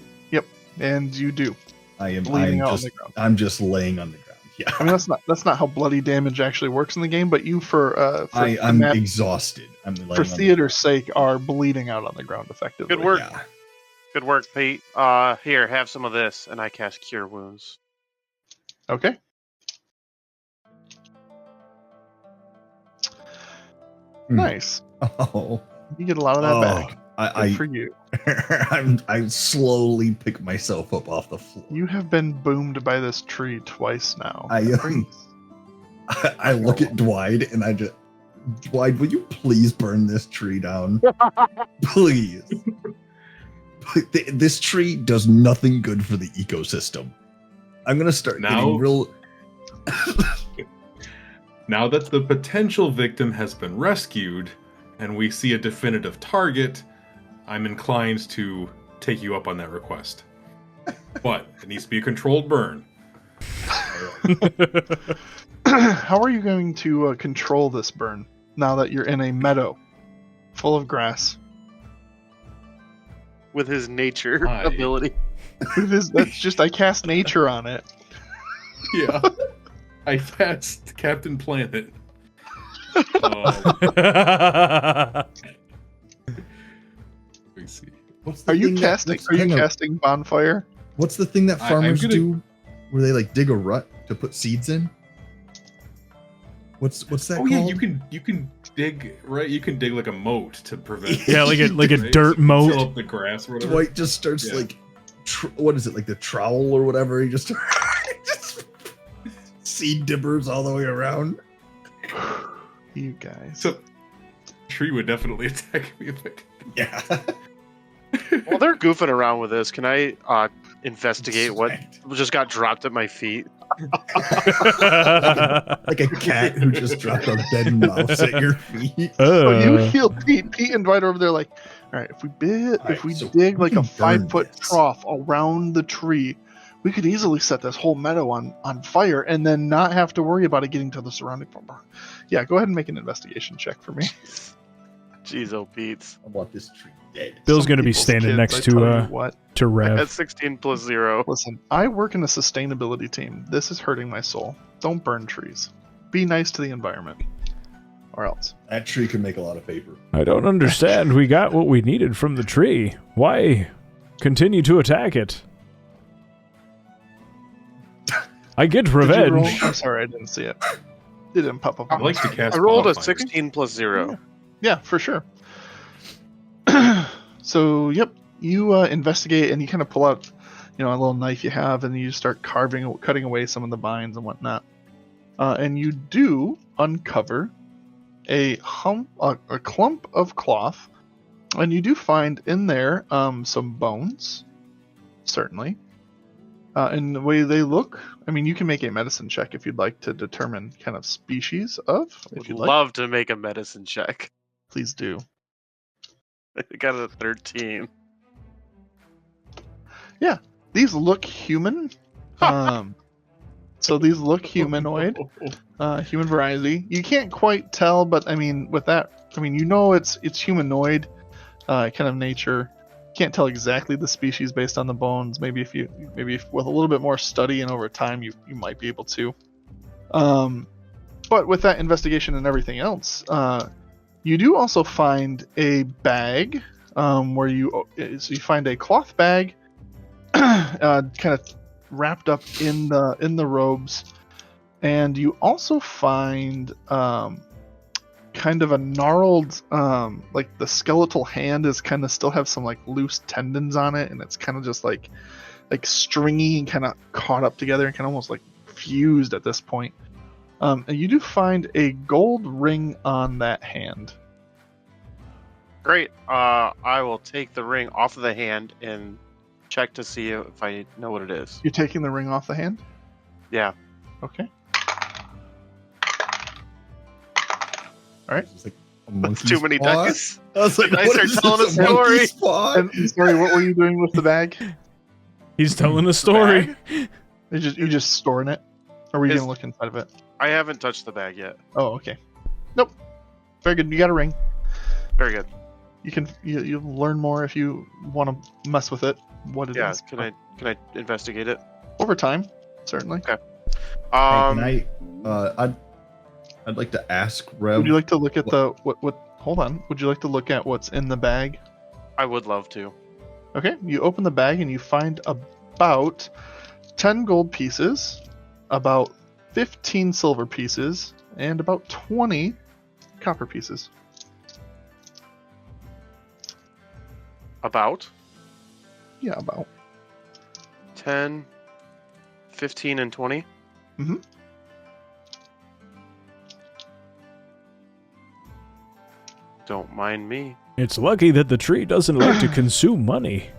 and you do. I'm Bleeding out on just the ground. I'm just laying on the ground. Yeah. I mean, that's not how bloody damage actually works in the game. But you, I'm Matt, exhausted. I'm laying for on the theater's sake, are bleeding out on the ground effectively. Good work. Yeah. Good work, Pete. Here, have some of this, and I cast Cure Wounds. Okay. Hmm. Nice. Oh. You get a lot of that back. Good for you. I slowly pick myself up off the floor. You have been boomed by this tree twice now. I, That brings- I look at Dwight and I just, Dwight, will you please burn this tree down? Please. This tree does nothing good for the ecosystem. I'm gonna start Now- getting real. Now that the potential victim has been rescued and we see a definitive target, I'm inclined to take you up on that request. But it needs to be a controlled burn. How are you going to control this burn now that you're in a meadow full of grass? With his nature Hi. ability. That's just I cast nature on it. Yeah. I cast Captain Planet. Let me see. What's the Are you thing that- casting? what's- Are you hang on. casting bonfire? What's the thing that I'm farmers gonna- do, where they like dig a rut to put seeds in? What's that Oh called? yeah, you can dig right. You can dig like a moat to prevent. Yeah, like a right? dirt To moat. Fill up the grass or whatever. Dwight just starts Yeah. like, what is it, like the trowel or whatever? He just, just seed dippers all the way around. You guys. So, tree would definitely attack me if I did. Yeah. While they're goofing around with this, can I investigate what Smacked. just got dropped at my feet? Like a cat who just dropped a dead mouse at your feet. So you heal Pete. Pete and Dwight over there like, all right, if we Alright, if we so dig we like a can burn 5-foot this. trough around the tree We could easily set this whole meadow on fire and then not have to worry about it getting to the surrounding farm. Yeah, go ahead and make an investigation check for me. Jeez, oh Pete's. I want this tree dead. Bill's Some going to be people's standing kids, next I tell you to what. Rev. That's 16 plus 0. Listen, I work in a sustainability team. This is hurting my soul. Don't burn trees. Be nice to the environment. Or else. That tree can make a lot of paper. I don't understand. We got what we needed from the tree. Why continue to attack it? I get Did you roll? revenge. I'm sorry, I didn't see it. It didn't pop up. I on like my to screen. cast. I rolled a Pathfinder. 16 plus 0. Yeah, for sure. So, yep, you investigate and you kind of pull out, a little knife you have, and you start cutting away some of the vines and whatnot. And you do uncover a clump of cloth, and you do find in there some bones, certainly. And the way they look, I mean, you can make a medicine check if you'd like to determine kind of species of. If Would you'd like, love to make a medicine check. please do. I got a 13. These look human. So these look humanoid, human variety. You can't quite tell, but I mean, with that, I mean, it's humanoid, kind of nature. Can't tell exactly the species based on the bones. Maybe if with a little bit more study and over time, you might be able to. But with that investigation and everything else, you do also find a bag, where you find a cloth bag, kind of wrapped up in the robes, and you also find kind of a gnarled, like the skeletal hand is kind of still have some like loose tendons on it, and it's kind of just like stringy and kind of caught up together and kind of almost like fused at this point. And you do find a gold ring on that hand. Great. I will take the ring off of the hand and check to see if I know what it is. You're taking the ring off the hand? Yeah. Okay. Alright. It's like a That's monkey's too many paw. dice. I was like, Dice what are is telling this, a story. monkey's paw? And sorry, what were you doing with the bag? He's telling a story. You just storing it? Or were you Is- gonna look inside of it? I haven't touched the bag yet. Oh, okay. Nope. Very good. You got a ring. Very good. You'll learn more if you want to mess with it. What it is. Yeah. Can I investigate it? Over time, certainly. Okay. Hey, I'd like to ask Rev. Would you like to look at the what? Hold on. Would you like to look at what's in the bag? I would love to. Okay. You open the bag and you find about 10 gold pieces, about 15 silver pieces, and about 20 copper pieces. About Yeah, about. 10, 15, and 20. Mm-hmm. Don't mind me. It's lucky that the tree doesn't like to consume money.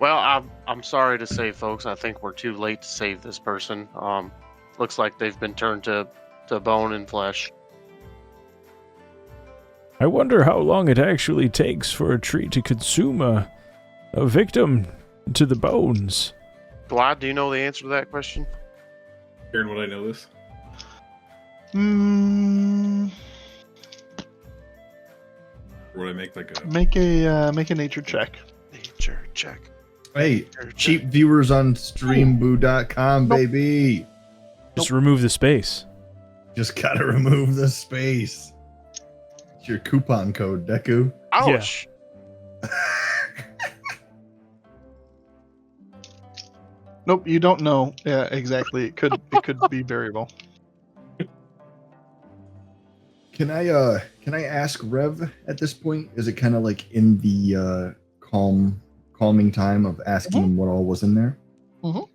Well, I'm sorry to say, folks. I think we're too late to save this person. Looks like they've been turned to bone and flesh. I wonder how long it actually takes for a tree to consume a victim to the bones. Glad, do you know the answer to that question? Karen, would I know this? Or would I make like a? Make a nature check. Nature check. Hey, Nature check. cheap viewers on streamboo.com, Nope. baby. Just remove the space. Just gotta remove the space. It's your coupon code, Deku. Ouch! Nope, you don't know. Yeah, exactly. It could be variable. Can I ask Rev at this point? Is it kind of like in the calming time of asking him what all was in there? Mhm.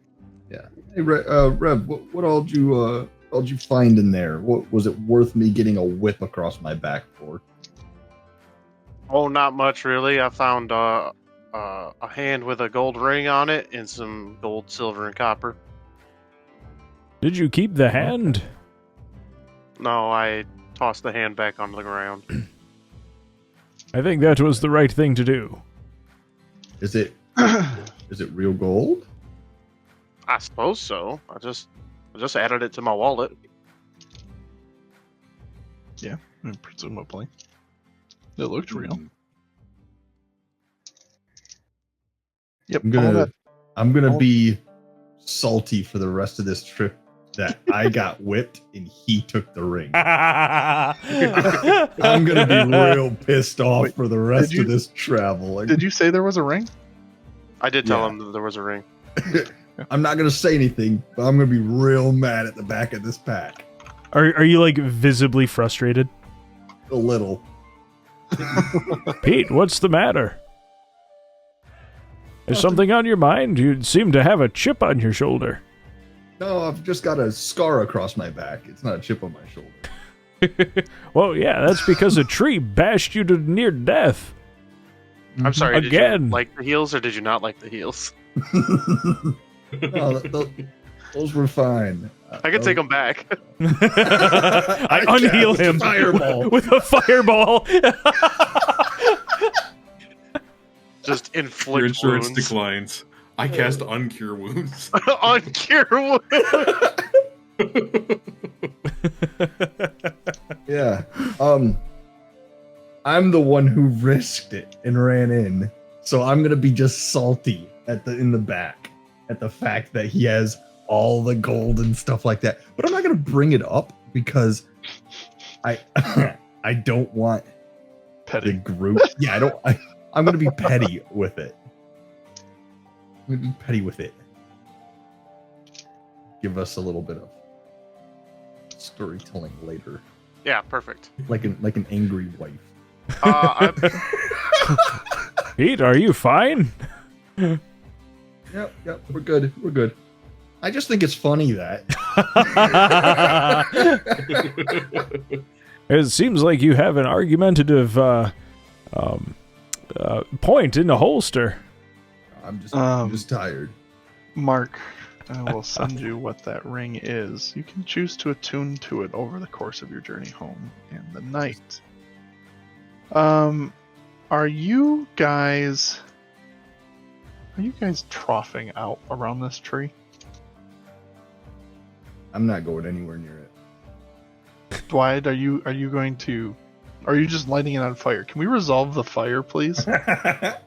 Yeah. Hey, Rev, what all did you find in there? What was it worth me getting a whip across my back for? Oh, not much really. I found a hand with a gold ring on it and some gold, silver, and copper. Did you keep the hand? No, I tossed the hand back onto the ground. I think that was the right thing to do. Is it Is it real gold? I suppose so. I just added it to my wallet. Yeah, presumably. It looked real. Yep. I'm gonna be salty for the rest of this trip that I got whipped and he took the ring. I'm gonna be real pissed off for the rest of this travel. Did you say there was a ring? I did tell him that there was a ring. I'm not gonna say anything, but I'm gonna be real mad at the back of this pack. Are you like visibly frustrated? A little. Pete, what's the matter? Is something on your mind? You seem to have a chip on your shoulder. No, I've just got a scar across my back. It's not a chip on my shoulder. Well, yeah, that's because a tree bashed you to near death. I'm sorry, Again. Did you like the heels or did you not like the heels? No, those were fine. I can take them back. I unheal him fireball. with a fireball. Just Your inflict insurance wounds. declines. I cast Uncure Wounds. Uncure wounds. Yeah. I'm the one who risked it and ran in. So I'm gonna be just salty in the back at the fact that he has all the gold and stuff like that. But I'm not gonna bring it up because I I don't want Petty. the group. Yeah, I'm gonna be petty with it. I'm gonna be petty with it. Give us a little bit of storytelling later. Yeah, perfect. Like an angry wife. Pete, are you fine? Yep, we're good. I just think it's funny that It seems like you have an argumentative point in the holster. I'm just tired. Mark, I will send you what that ring is. You can choose to attune to it over the course of your journey home and the night. Are you guys troughing out around this tree? I'm not going anywhere near it. Dwight, are you just lighting it on fire? Can we resolve the fire, please? I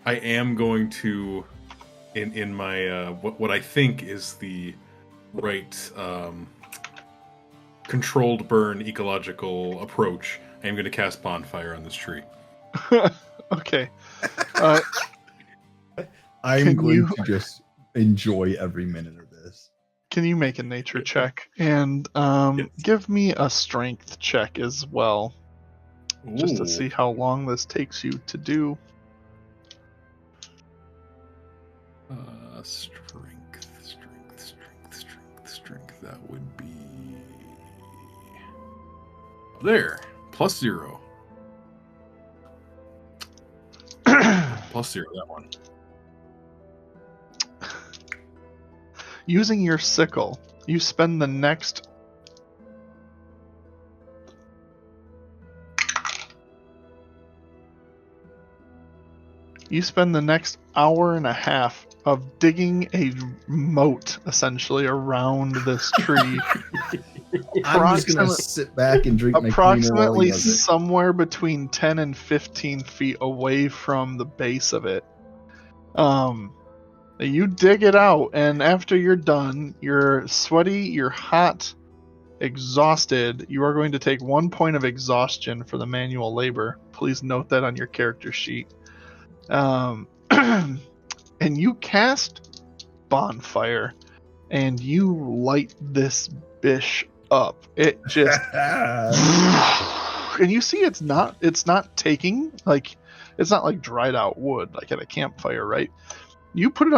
am going to, in my what I think is the right controlled burn ecological approach. I am going to cast bonfire on this tree. Okay. I'm going to just enjoy every minute of this. Can you make a nature check and give me a strength check as well, just to Ooh. see how long this takes you to do? Strength. That would be there. +0. +0. That one. Using your sickle, you spend the next hour and a half of digging a moat essentially around this tree. I'm just gonna sit back and drink my creamer while he Approximately does it. somewhere between 10 and 15 feet away from the base of it. You dig it out, and after you're done, you're sweaty, you're hot, exhausted. You are going to take 1 point of exhaustion for the manual labor. Please note that on your character sheet. And you cast bonfire, and you light this bish up. It just and you see it's not taking, like, it's not like dried out wood like at a campfire, right? You put it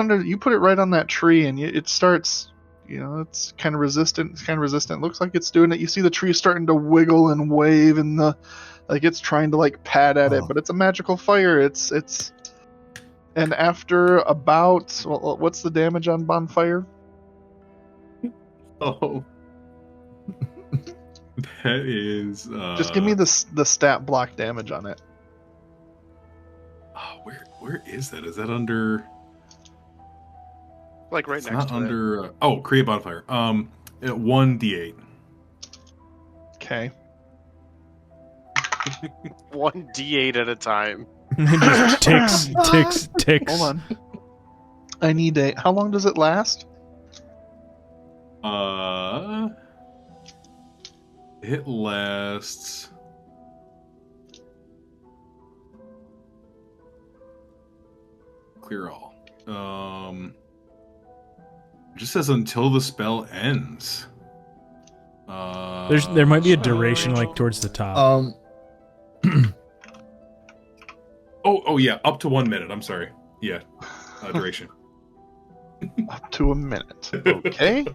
right on that tree, and it starts, it's kind of resistant. It looks like it's doing it. You see the tree starting to wiggle and wave, and it's trying to pad at it, but it's a magical fire. And after about, what's the damage on bonfire? Oh, that is. Just give me the stat block damage on it. Where is that? Is that under? Like right It's next not to under. Create bonfire. 1d8. Okay. it. 1d8 at a time. Just ticks. Hold on. I need a. How long does it last? It lasts. Clear all. It just says until the spell ends. There might be a duration like towards the top. Oh yeah, up to 1 minute. I'm sorry. Yeah, duration. Up to a minute. Okay.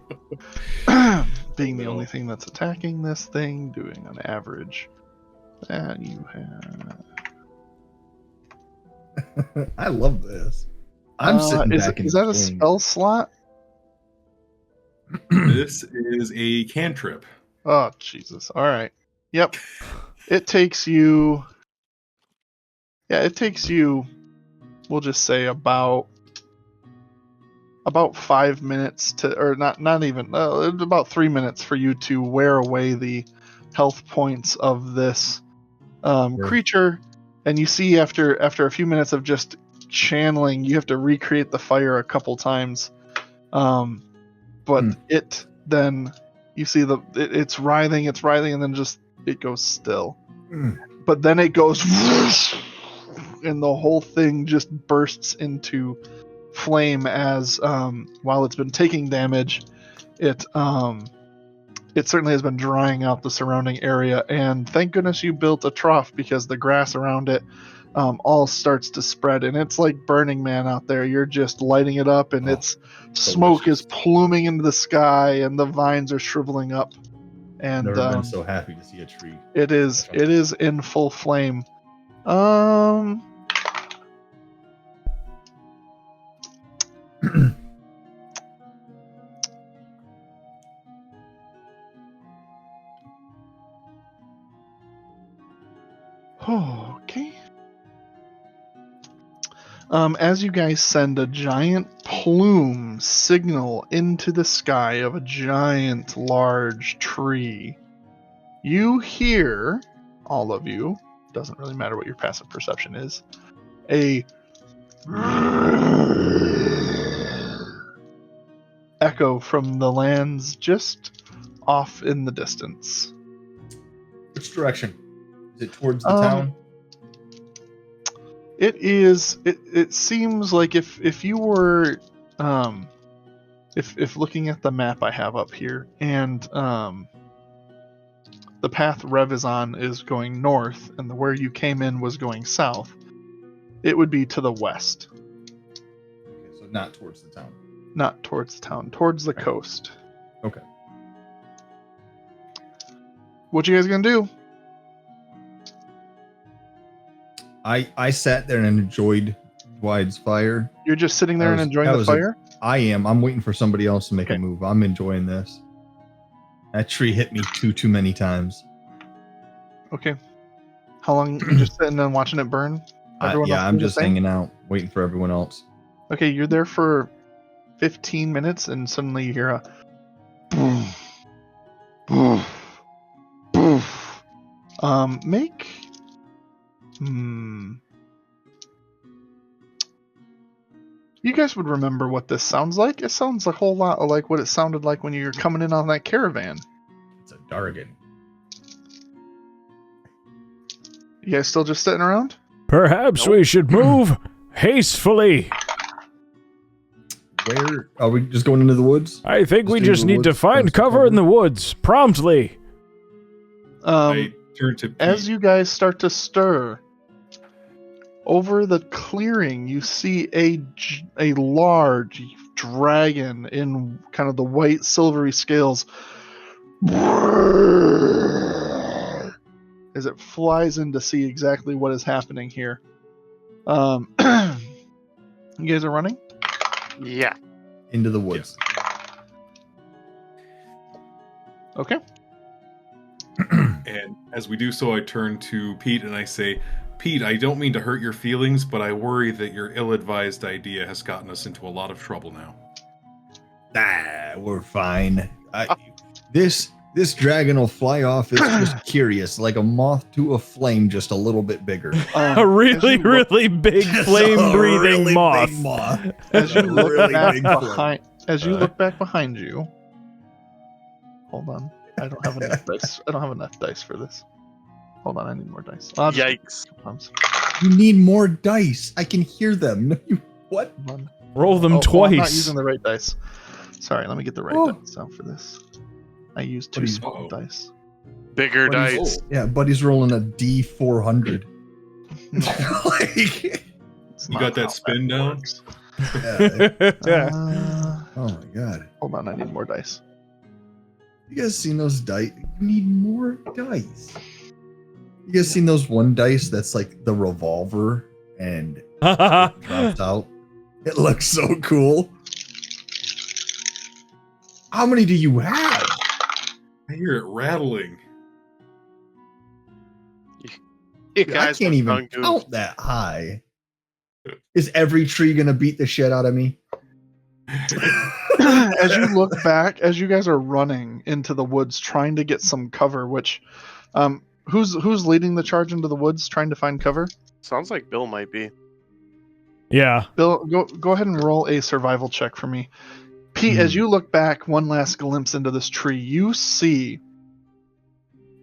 Being the only thing that's attacking this thing, doing an average. That you have. I love this. I'm sitting back. Is that a spell slot? This is a cantrip. Oh, Jesus. All right. Yep. It takes you. Yeah, it takes you. We'll just say about 5 minutes to, or not even about 3 minutes for you to wear away the health points of this creature, and you see after a few minutes of just channeling, you have to recreate the fire a couple times, but it then you see it's writhing, and then just it goes still, but then it goes and the whole thing just bursts into flame as while it's been taking damage, it certainly has been drying out the surrounding area, and thank goodness you built a trough, because the grass around it all starts to spread, and it's like Burning Man out there. You're just lighting it up, and its smoke is pluming into the sky, and the vines are shriveling up, and Never been so happy to see a tree. it is in full flame. Okay. As you guys send a giant plume signal into the sky of a giant, large tree, you hear, all of you, doesn't really matter what your passive perception is, a echo from the lands just off in the distance. Which direction? Is it towards the town? It is. It seems like if you were, if looking at the map I have up here, and the path Rev is on is going north, and where you came in was going south, it would be to the west. Okay, so not towards the town. Not towards the town, towards the coast. Okay. What you guys gonna do? I sat there and enjoyed Wide's fire. You're just sitting there and enjoying the fire? I am. I'm waiting for somebody else to make a move. I'm enjoying this. That tree hit me too many times. Okay. How long you just sitting and watching it burn? I'm just hanging out, waiting for everyone else. Okay, you're there for 15 minutes, and suddenly you hear a boof, boof, boof. Make you guys would remember what this sounds like. It sounds a whole lot like what it sounded like when you were coming in on that caravan. It's a Dargon. You guys still just sitting around? Perhaps we should move hastily. Where are we? Just going into the woods? I think we into just the need to woods, find cover in the woods promptly. I turn to Pete. As you guys start to stir, over the clearing, you see a large dragon in kind of the white silvery scales as it flies in to see exactly what is happening here. You guys are running? Yeah. Into the woods. Okay. And as we do so, I turn to Pete and I say, Pete, I don't mean to hurt your feelings, but I worry that your ill-advised idea has gotten us into a lot of trouble now. We're fine. This dragon will fly off. It's just curious, like a moth to a flame, just a little bit bigger. A really, really big flame-breathing really moth. big moth. As you look Really back big behind, behind you, hold on. I don't have enough dice. I don't have enough dice for this. Hold on, I need more dice. Yikes! You need more dice. I can hear them. What? Hold on. Roll them I'm not twice. using the right dice. Sorry, let me get the right dice out for this. I used 2 small dice. Bigger dice. Yeah, Buddy's rolling a D400. Like, You got that spin down? oh my god. Hold on, I need more dice. You guys seen those dice? You need more dice. You guys seen those one dice that's like the revolver and it drops out? It looks so cool. How many do you have? I hear it rattling. You I guys can't were even tongue-goofed. count that high. Is every tree gonna beat the shit out of me? As you look back, as you guys are running into the woods trying to get some cover, which who's leading the charge into the woods trying to find cover? Sounds like Bill might be. Yeah. Bill, go ahead and roll a survival check for me. Pete, as you look back one last glimpse into this tree, you see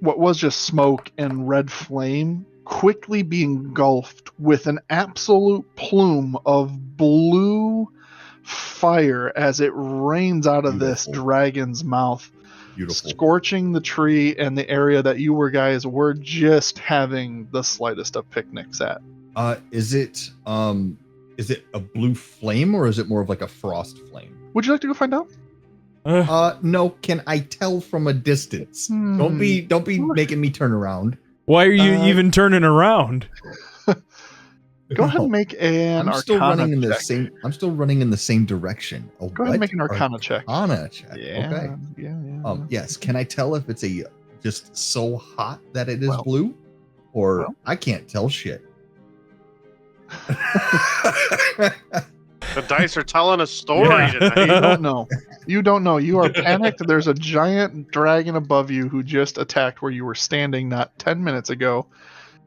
what was just smoke and red flame quickly being engulfed with an absolute plume of blue fire as it rains out of this dragon's mouth, Beautiful. scorching the tree and the area that you guys were just having the slightest of picnics at. Is it a blue flame or is it more of like a frost flame? Would you like to go find out? No. Can I tell from a distance? Don't be making me turn around. Why are you even turning around? Go ahead and make an I'm still running in the check. same. I'm still running in the same direction. Go ahead and make an Arcana check. Arcana check. Yeah, Okay. Yeah. Yes. Can I tell if it's just so hot that it is Well. blue, or Well. I can't tell shit. The dice are telling a story Yeah. tonight. You don't know. You don't know. You are panicked. There's a giant dragon above you who just attacked where you were standing not 10 minutes ago,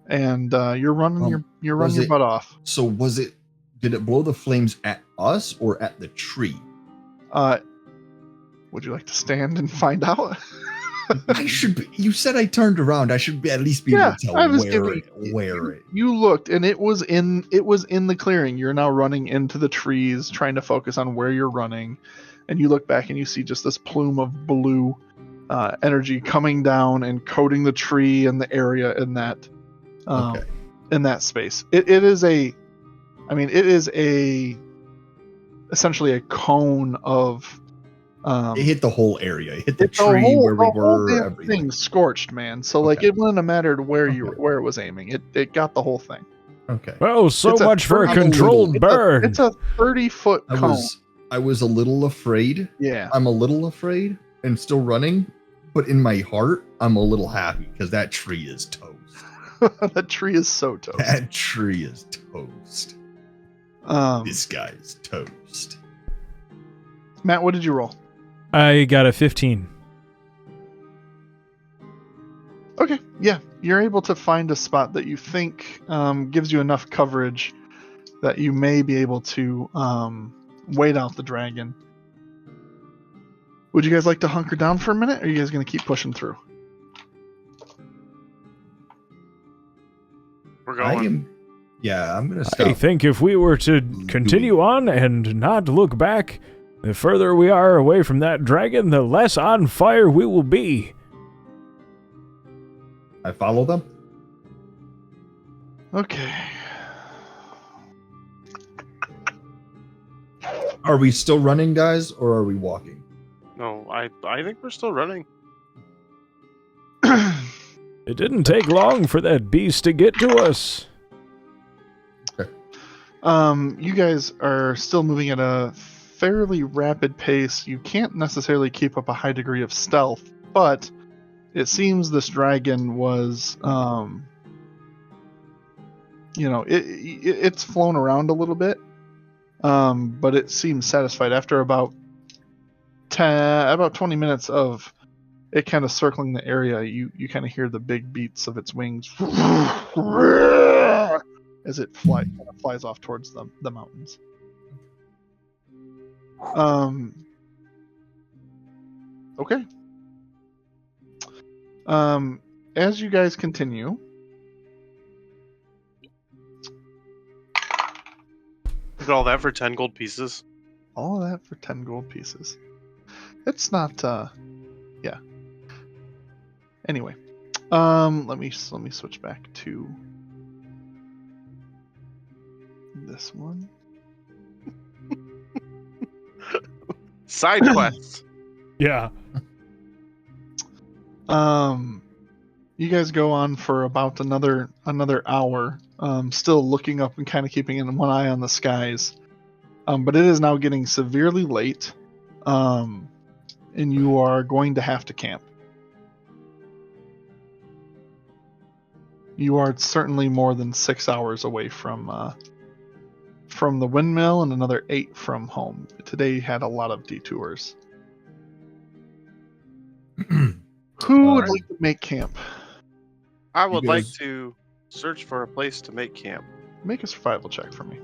and you're running your butt off. So did it blow the flames at us or at the tree? Would you like to stand and find out? I should be. You said I turned around. I should at least be able to tell I was where it. You looked, and it was in the clearing. You're now running into the trees, trying to focus on where you're running, and you look back and you see just this plume of blue energy coming down and coating the tree and the area in that in that space. It is essentially a cone of. It hit the whole area. It hit the tree where we were. The whole everything. thing scorched, man. So like it wouldn't have mattered where it was aiming. It got the whole thing. Okay. Oh, so It's a much for a 30 controlled burn. It's a 30-foot cone. I was a little afraid. Yeah. I'm a little afraid and still running, but in my heart, I'm a little happy because that tree is toast. That tree is so toast. That tree is toast. This guy is toast. Matt, what did you roll? I got a 15. Okay, yeah. You're able to find a spot that you think gives you enough coverage that you may be able to wait out the dragon. Would you guys like to hunker down for a minute, or are you guys going to keep pushing through? We're going. I'm going to stop. I think if we were to continue on and not look back, the further we are away from that dragon, the less on fire we will be. I follow them. Okay. Are we still running, guys, or are we walking? No, I think we're still running. It didn't take long for that beast to get to us. You guys are still moving at a fairly rapid pace. You can't necessarily keep up a high degree of stealth, but it seems this dragon was it's flown around a little bit, but it seems satisfied after about 20 minutes of it kind of circling the area. You kind of hear the big beats of its wings as it flies off towards the mountains. Okay. As you guys continue, Look at all that for 10 gold pieces. all of that for 10 gold pieces. It's not. Yeah. Anyway, let me switch back to this one. Side quests. Yeah. You guys go on for about another hour, still looking up and kind of keeping one eye on the skies. But it is now getting severely late, and you are going to have to camp. You are certainly more than 6 hours away from the windmill and another 8 from home. Today had a lot of detours. Who would like to make camp? I would like guys- to search for a place to make camp. Make a survival check for me.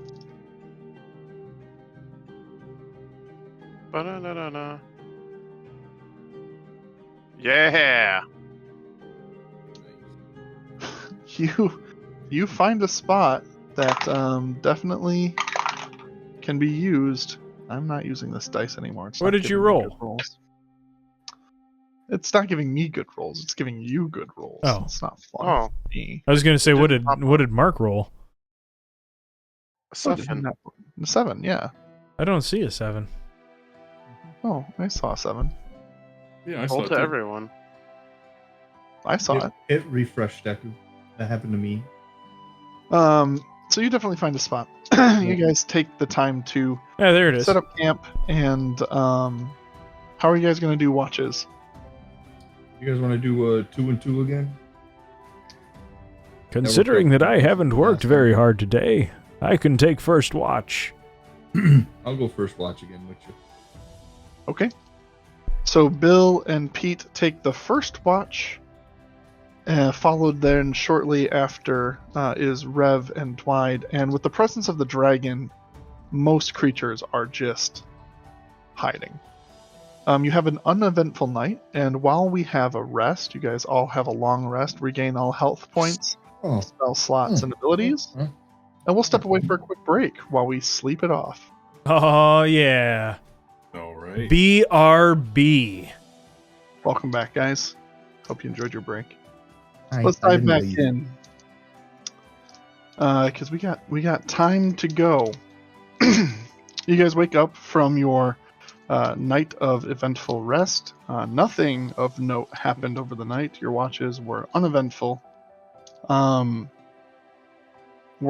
Ba-da-da-da-da. Yeah. You find a spot that definitely can be used. I'm not using this dice anymore. It's What not did you giving me roll? good rolls. It's not giving me good rolls. It's giving you good rolls. Oh. It's not fun Oh. for me. I was gonna say, It what didn't did pop what did Mark roll? A 7. 7, yeah. I don't see a 7. Oh, I saw a 7. Yeah, I saw Roll it to too. everyone. I saw it. It refreshed, Deku. That happened to me. So you definitely find a spot. You guys take the time to Yeah, there it is. set up camp, and how are you guys going to do watches? You guys want to do 2 and 2 again? Considering that I haven't worked very hard today, I can take first watch. I'll go first watch again with you. Okay. So Bill and Pete take the first watch. Followed then shortly after is Rev and Dwight. And with the presence of the dragon, most creatures are just hiding. You have an uneventful night, and while we have a rest, you guys all have a long rest, regain all health points, Oh, spell slots, and abilities. And we'll step away for a quick break while we sleep it off. Oh yeah. All right. BRB. Welcome back, guys. Hope you enjoyed your break. I Let's dive didn't back leave. in, because we got time to go. You guys wake up from your night of eventful rest. Nothing of note happened over the night. Your watches were uneventful. We're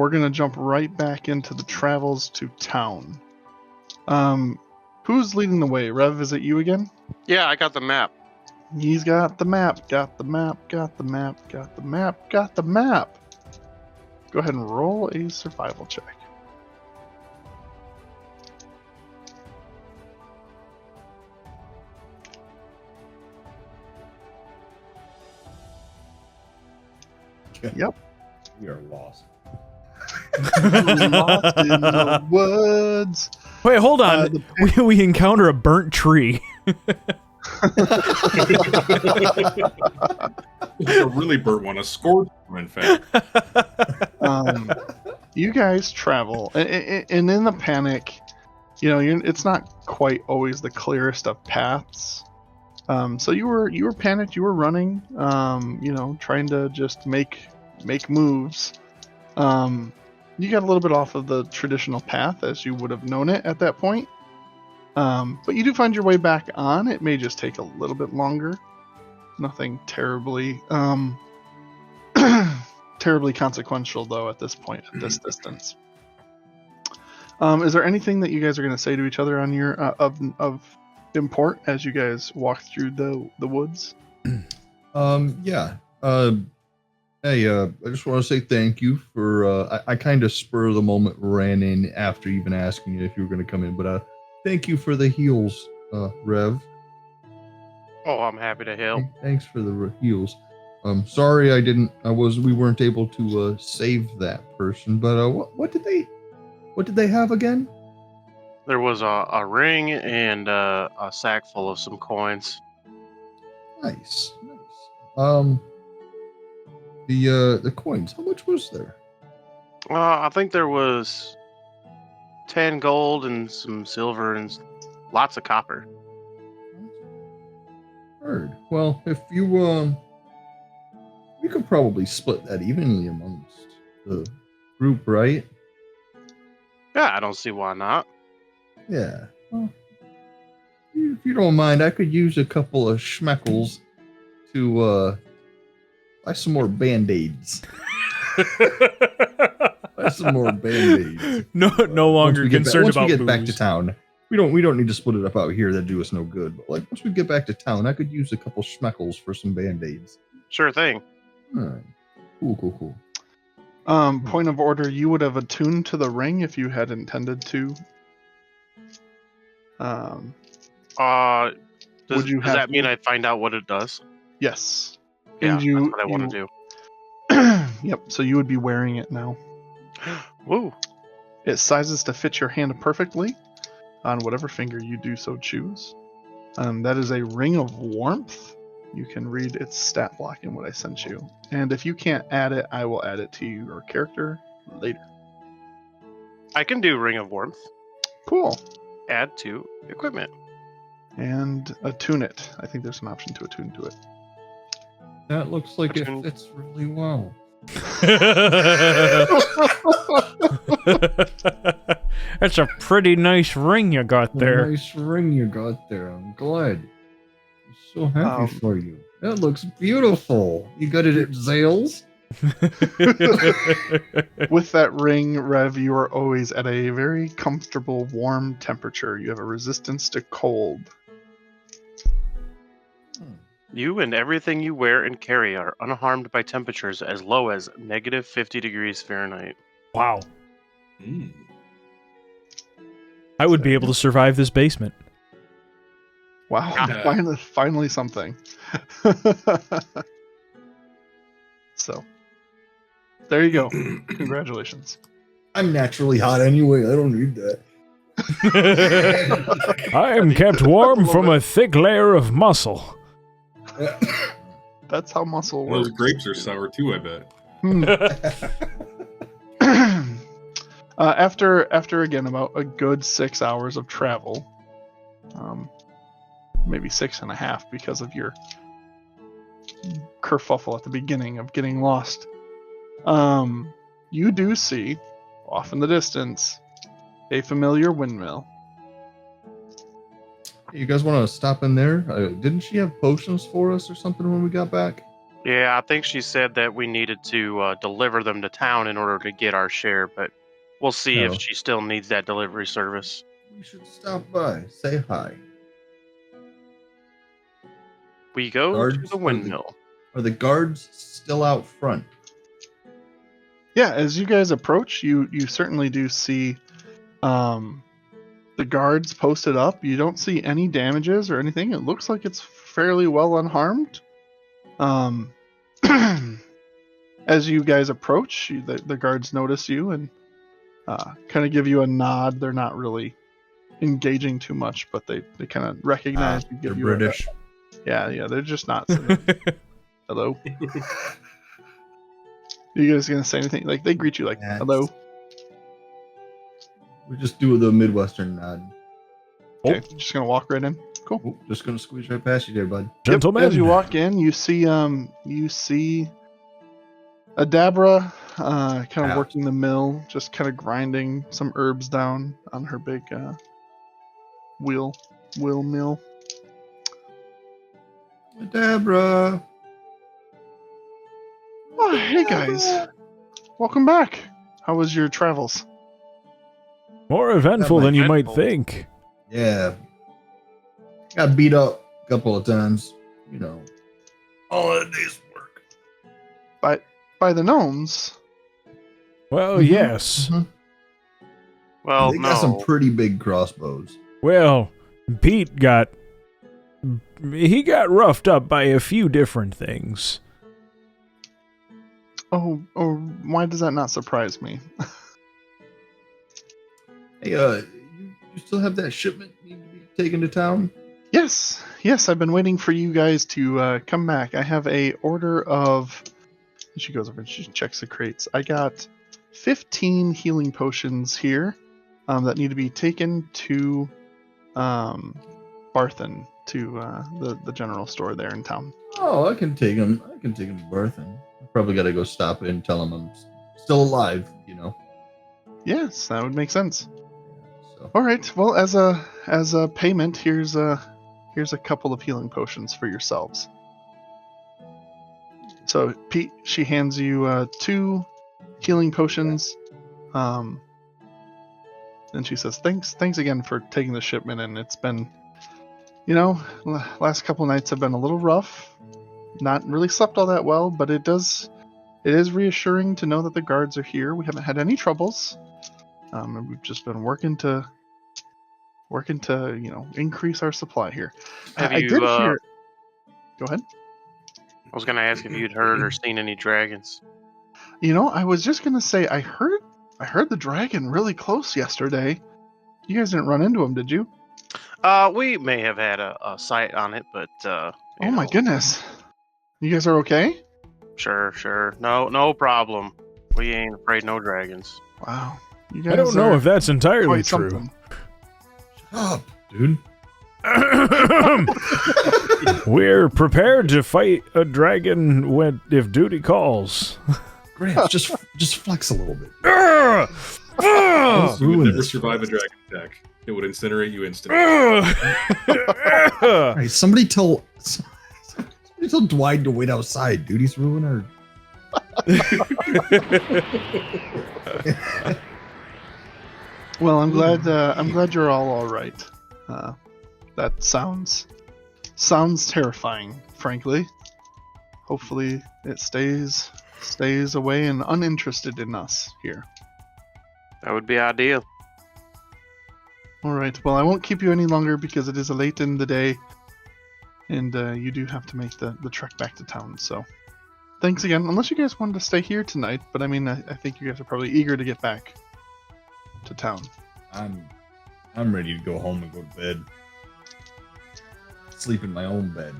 gonna jump right back into the travels to town. Who's leading the way? Rev, is it you again? Yeah, I got the map. He's got the map, got the map, got the map, got the map, got the map. Go ahead and roll a survival check. Yep. We are lost. Lost in the woods. Wait, hold on. We encounter a burnt tree. A really burnt one, a scorched one, in fact. You guys travel, and in the panic, it's not quite always the clearest of paths. So you were panicked. You were running, trying to just make moves. You got a little bit off of the traditional path as you would have known it at that point. But you do find your way back on. It may just take a little bit longer. Nothing terribly terribly consequential though at this point, at this distance. Is there anything that you guys are going to say to each other on your of import as you guys walk through the woods? Yeah. Hey, I just want to say thank you for. I kind of spur of the moment ran in after even asking you if you were going to come in, but thank you for the heals, Rev. Oh, I'm happy to help. Thanks for the heals. Sorry we weren't able to save that person, but what did they have again? There was a ring and a sack full of some coins. Nice. The coins. How much was there? I think there was 10 gold and some silver and lots of copper. Heard. Well, if you we could probably split that evenly amongst the group, right? Yeah, I don't see why not. Yeah. Well, if you don't mind, I could use a couple of schmeckles to buy some more band-aids. Buy some more band-aids. No longer concerned about once we get back booze. to town. We don't need to split it up out here. That'd do us no good. But once we get back to town, I could use a couple schmeckles for some band-aids. Sure thing. All right. Cool. Point of order, you would have attuned to the ring if you had intended to. Does that mean I find out what it does? Yes. Yeah, And that's what I want to do. Yep, so you would be wearing it now. Woo. It sizes to fit your hand perfectly on whatever finger you do so choose. That is a ring of warmth. You can read its stat block in what I sent you. And if you can't add it, I will add it to your character later. I can do Ring of Warmth. Cool. Add to equipment. And attune it. I think there's an option to attune to it. That looks like it fits really well. That's a pretty nice ring you got there. Nice ring you got there. I'm glad. I'm so happy for you. That looks beautiful. You got it at Zales? With that ring, Rev, you are always at a very comfortable, warm temperature. You have a resistance to cold. You and everything you wear and carry are unharmed by temperatures as low as negative 50 degrees Fahrenheit. Wow. I would be able to survive this basement. Wow, finally something. So, there you go. Congratulations. I'm naturally hot anyway. I don't need that. I am kept warm from a thick layer of muscle. That's how muscle Well, works. those grapes are sour too, I bet. After again about a good 6 hours of travel, maybe 6.5 because of your kerfuffle at the beginning of getting lost, you do see off in the distance a familiar windmill. You guys want to stop in there? Didn't she have potions for us or something when we got back? Yeah, I think she said that we needed to deliver them to town in order to get our share, but we'll see if she still needs that delivery service. We should stop by. Say hi. We go to the windmill. Are the guards still out front? Yeah, as you guys approach, you certainly do see the guards posted up. You don't see any damages or anything. It looks like it's fairly well unharmed. As you guys approach, the guards notice you and kind of give you a nod. They're not really engaging too much, but they kind of recognize you. They're British. Yeah, they're just not saying, hello. You guys gonna say anything? Like, they greet you like, hello. We just do the Midwestern nod. Okay, just gonna walk right in. Cool. Oh, just gonna squeeze right past you there, bud. Gentlemen. As you walk in, you see Adabra kind of working the mill, just kind of grinding some herbs down on her big wheel mill. Adabra. Oh, hey guys, welcome back. How was your travels? More eventful than you might think. Yeah. Got beat up a couple of times. All a day's work. By the gnomes? Well, Mhm. yes. Mhm. Well, They no. got some pretty big crossbows. Well, Pete got roughed up by a few different things. Oh, why does that not surprise me? Hey, you still have that shipment need to be taken to town? Yes, I've been waiting for you guys to come back. I have a order of... She goes over and she checks the crates. I got 15 healing potions here that need to be taken to Barthen, to the general store there in town. Oh, I can take him. I can take him to Barthen. I probably got to go stop in and tell him I'm still alive. You know. Yes, that would make sense. So All right. Well, as a payment, here's a couple of healing potions for yourselves. So Pete, she hands you 2 healing potions, and she says, "Thanks again for taking the shipment. And it's been, last couple nights have been a little rough. Not really slept all that well, but it is reassuring to know that the guards are here. We haven't had any troubles, and we've just been working to increase our supply here." Have I you, did hear. Go ahead. I was gonna ask if you'd heard or seen any dragons. I was just gonna say I heard the dragon really close yesterday. You guys didn't run into him, did you? We may have had a sight on it, but Oh my goodness. You guys are okay? Sure. No problem. We ain't afraid no dragons. Wow. You guys I don't know are if that's entirely quite true. something. shut up, dude. We're prepared to fight a dragon if duty calls. Gramps, just flex a little bit. You would ruin never this survive for a us. dragon attack. It would incinerate you instantly. All right, somebody tell Dwight to wait outside, dude. He's ruining our. Well, I'm glad you're all right. That sounds terrifying, frankly. Hopefully it stays away and uninterested in us here. That would be ideal. All right. Well, I won't keep you any longer because it is late in the day, and you do have to make the trek back to town. So, thanks again. Unless you guys wanted to stay here tonight, but I mean, I think you guys are probably eager to get back to town. I'm ready to go home and go to bed. Sleep in my own bed.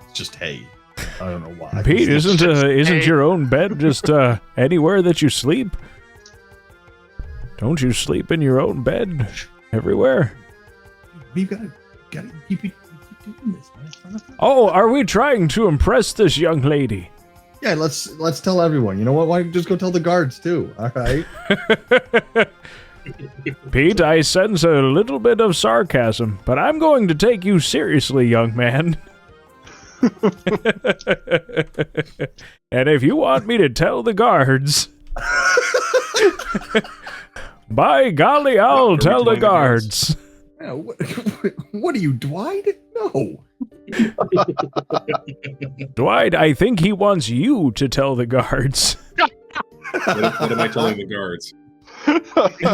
It's just hay. I don't know why. Pete, isn't Hey. your own bed just anywhere that you sleep? Don't you sleep in your own bed everywhere? We gotta keep doing this, man. It's not fair. Oh, are we trying to impress this young lady? Yeah, let's tell everyone. You know what? Why don't you just go tell the guards too? All right. Pete, I sense a little bit of sarcasm, but I'm going to take you seriously, young man. And if you want me to tell the guards, by golly, I'll tell the guards. Yeah, what are you, Dwight? No. Dwight, I think he wants you to tell the guards. What am I telling the guards?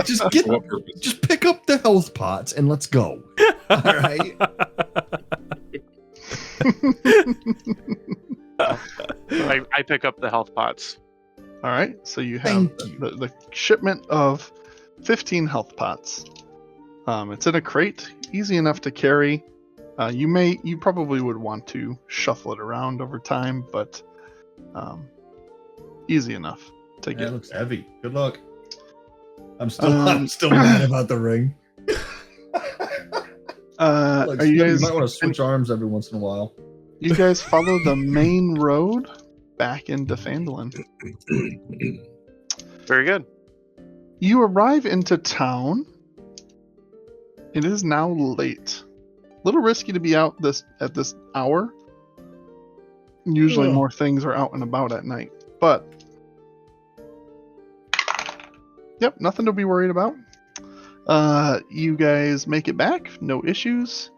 Just For what purpose? just pick up the health pots and let's go. All right. I pick up the health pots. All right. So you have Thank you. the shipment of 15 health pots. It's in a crate, easy enough to carry. You probably would want to shuffle it around over time, but easy enough to Yeah, get. it looks heavy. Good luck. I'm still mad about the ring. Are you guys? might want to switch arms every once in a while. You guys follow the main road back into Phandalin. Very good. You arrive into town. It is now late. A little risky to be out at this hour. Usually more things are out and about at night. But yep, nothing to be worried about. You guys make it back, no issues.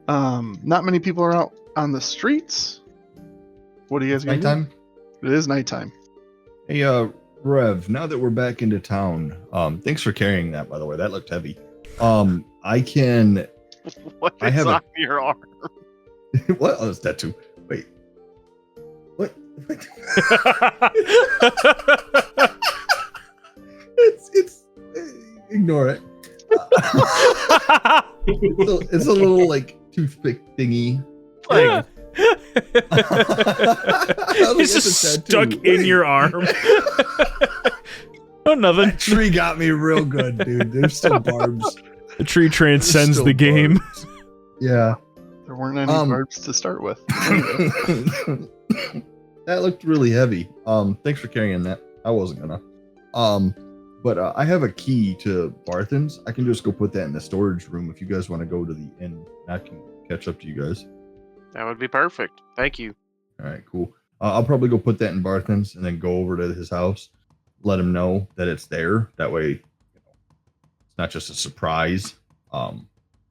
Not many people are out on the streets. What are you guys gonna do? Nighttime. It is nighttime. Hey, Rev, now that we're back into town, thanks for carrying that, by the way. That looked heavy. I can... What I is have a- on your arm? What? Oh, it's that too. Wait. What? it's ignore it. It's a little like toothpick thingy. Like, It's just stuck in your arm. Oh, nothing. That tree got me real good, dude. There's still barbs. The tree There's transcends still the game. barbs. Yeah. There weren't any barbs to start with. That looked really heavy. Thanks for carrying that. I wasn't gonna. But I have a key to Barthen's. I can just go put that in the storage room if you guys want to go to the inn. I can catch up to you guys. that would be perfect. Thank you. All right, cool. I'll probably go put that in Barthen's and then go over to his house, let him know that it's there. That way, it's not just a surprise.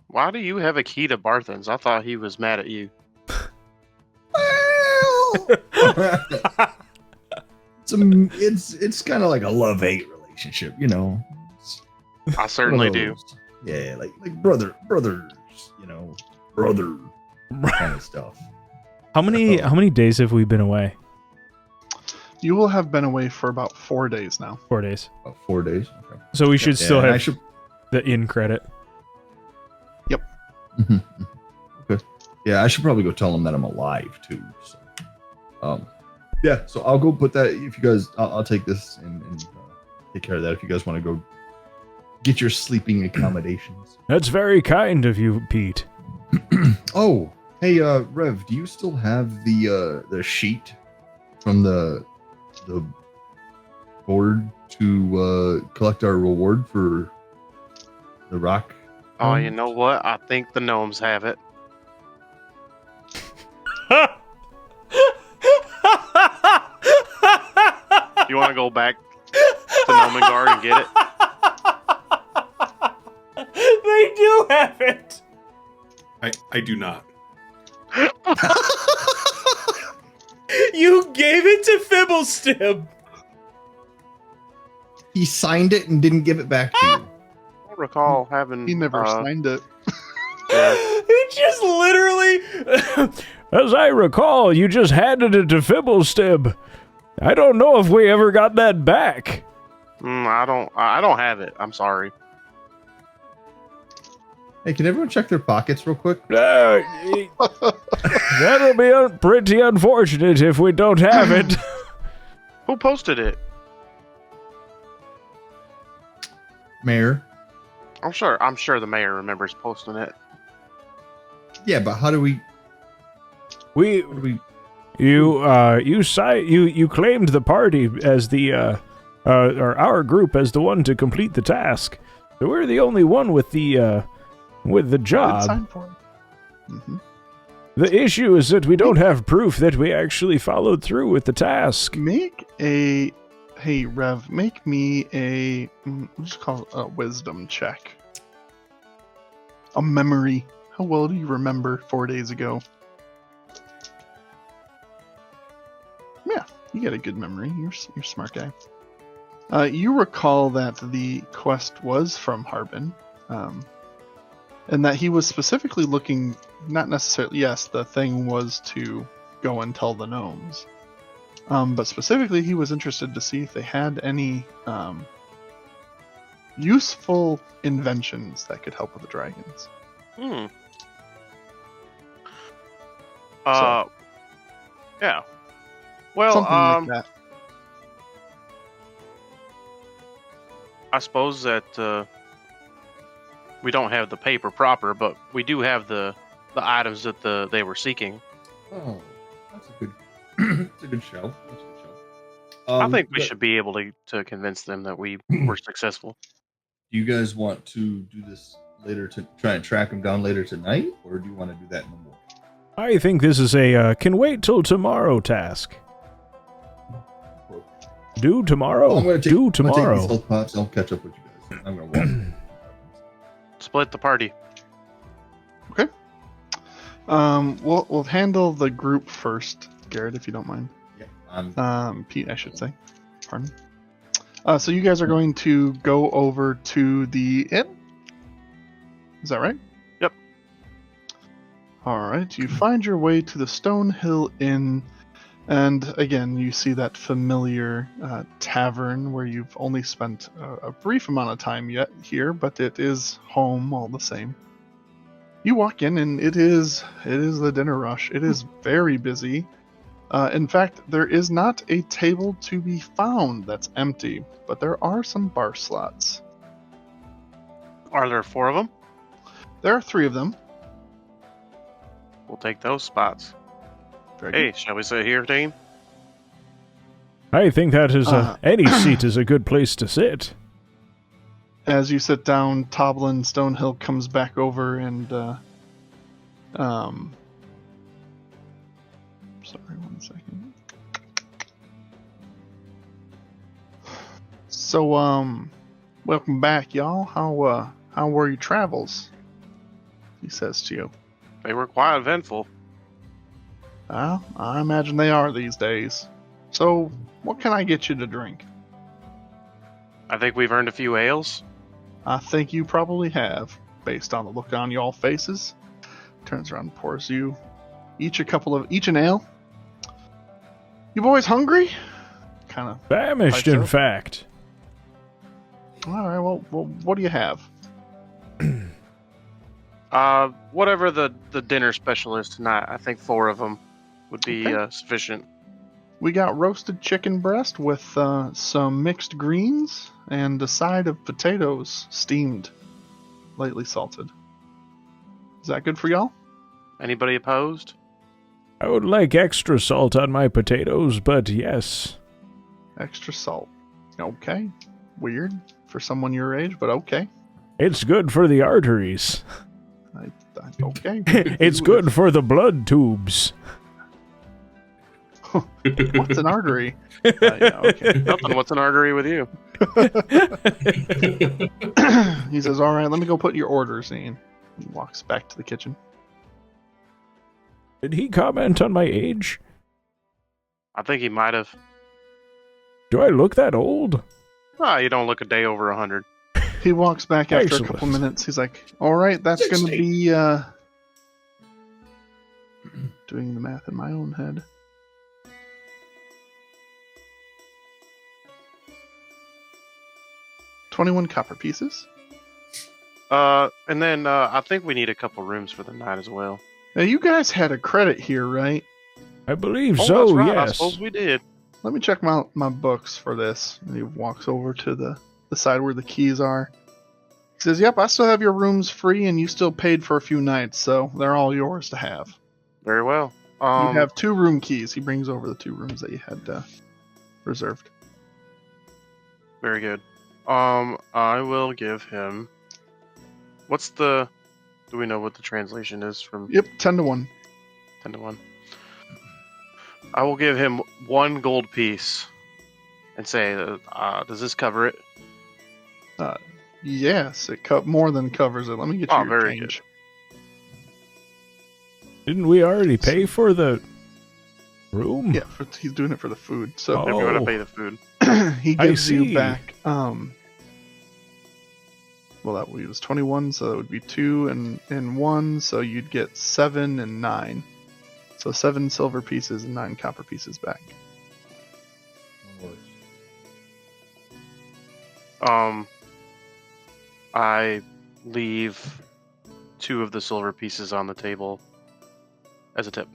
Why do you have a key to Barthen's? I thought he was mad at you. It's kind of like a love-hate relationship, you know. It's I certainly one of do. those- Yeah, like brothers, you know, brother kind of stuff. How many days have we been away? You will have been away for about 4 days now. 4 days. About 4 days. Okay. So we should still and have I should. the in credit. Okay. Yeah, I should probably go tell him that I'm alive too. So, yeah. So I'll go put that. If you guys, I'll take this and take care of that. If you guys want to go get your sleeping accommodations. That's very kind of you, Pete. Oh, hey, Rev, do you still have the sheet from the board to collect our reward for the rock? Oh, you know what? I think the gnomes have it. You want to go back to Gnomengarde and get it? They do have it. I do not. You gave it to Fibblestib. He signed it and didn't give it back to you. I don't recall having. He never signed it. Yeah. It just literally, as I recall, you just handed it to Fibblestib. I don't know if we ever got that back. I don't have it. I'm sorry. Hey, can everyone check their pockets real quick? That'll be pretty unfortunate if we don't have it. Who posted it? Mayor. I'm sure the mayor remembers posting it. Yeah, but how do we? You claimed the party as the or our group as the one to complete the task. So we're the only one with the job. Sign for it. Mm-hmm. The issue is that we don't have proof that we actually followed through with the task. Hey Rev, make me we'll just call it a wisdom check. A memory. How well do you remember 4 days ago? Yeah, you got a good memory. You're a smart guy. You recall that the quest was from Harbin, and that he was specifically looking, not necessarily, yes, the thing was to go and tell the gnomes. But specifically, he was interested to see if they had any useful inventions that could help with the dragons. Yeah. Well, Something like that. I suppose that we don't have the paper proper, but we do have the items that they were seeking. Oh, that's a good. That's a good show. I think we should be able to convince them that we were successful. Do you guys want to do this later to try and track them down later tonight, or do you want to do that in the morning? I think this is a can wait till tomorrow task. Do tomorrow. I'm gonna take, Do I'm gonna tomorrow. take these health pots. I'll catch up with you guys. I'm gonna walk. Split the party. Okay. We'll handle the group first, Garrett, if you don't mind. Yeah. Pete, I should say. Pardon. So you guys are going to go over to the inn? Is that right? Yep. Alright, you find your way to the Stonehill Inn, and again, you see that familiar tavern where you've only spent a brief amount of time yet here, but it is home all the same. You walk in, and it is the dinner rush. It is very busy. In fact, there is not a table to be found that's empty, but there are some bar slots. Are there 4 of them? There are 3 of them. We'll take those spots. Very Hey, good. shall we sit here, team? I think that is any seat is a good place to sit. As you sit down, Toblin Stonehill comes back over and sorry, 1 second. So, welcome back, y'all. How were your travels? He says to you. They were quite eventful. Well, I imagine they are these days. So, what can I get you to drink? I think we've earned a few ales. I think you probably have, based on the look on y'all faces. Turns around and pours you each an ale. You boys hungry? Kind of. Famished, in so. fact. All right. Well, what do you have? Whatever the dinner special is tonight, I think 4 of them would be Okay. sufficient. We got roasted chicken breast with some mixed greens and a side of potatoes steamed, lightly salted. Is that good for y'all? Anybody opposed? I would like extra salt on my potatoes, but yes. Extra salt. Okay. Weird for someone your age, but okay. It's good for the arteries. Okay. It's good for the blood tubes. What's an artery? Yeah, okay. Nothing. What's an artery with you? He says, all right, let me go put your orders in. He walks back to the kitchen. Did he comment on my age? I think he might have. Do I look that old? You don't look a day over 100. He walks back after Excellent. a couple minutes. He's like, all right, that's going to 60. be doing the math in my own head. $21 copper pieces. And then I think we need a couple rooms for the night as well. Now, you guys had a credit here, right? I believe That's so, right. I yes. suppose we did. Let me check my books for this. And he walks over to the side where the keys are. He says, yep, I still have your rooms free, and you still paid for a few nights, so they're all yours to have. Very well. You have 2 room keys. He brings over the 2 rooms that you had reserved. Very good. I will give him. Do we know what the translation is from Yep, 10 to 1. 10 to 1? I will give him 1 gold piece and say, does this cover it? Yes, it more than covers it. Let me get you your very change. Didn't we already pay for the room? Yeah, he's doing it for the food. So If you want Oh. to pay the food. he gives you see. back. Well, that was 21, so that would be 2 and 1, so you'd get 7 and 9. So 7 silver pieces and 9 copper pieces back. I leave 2 of the silver pieces on the table as a tip.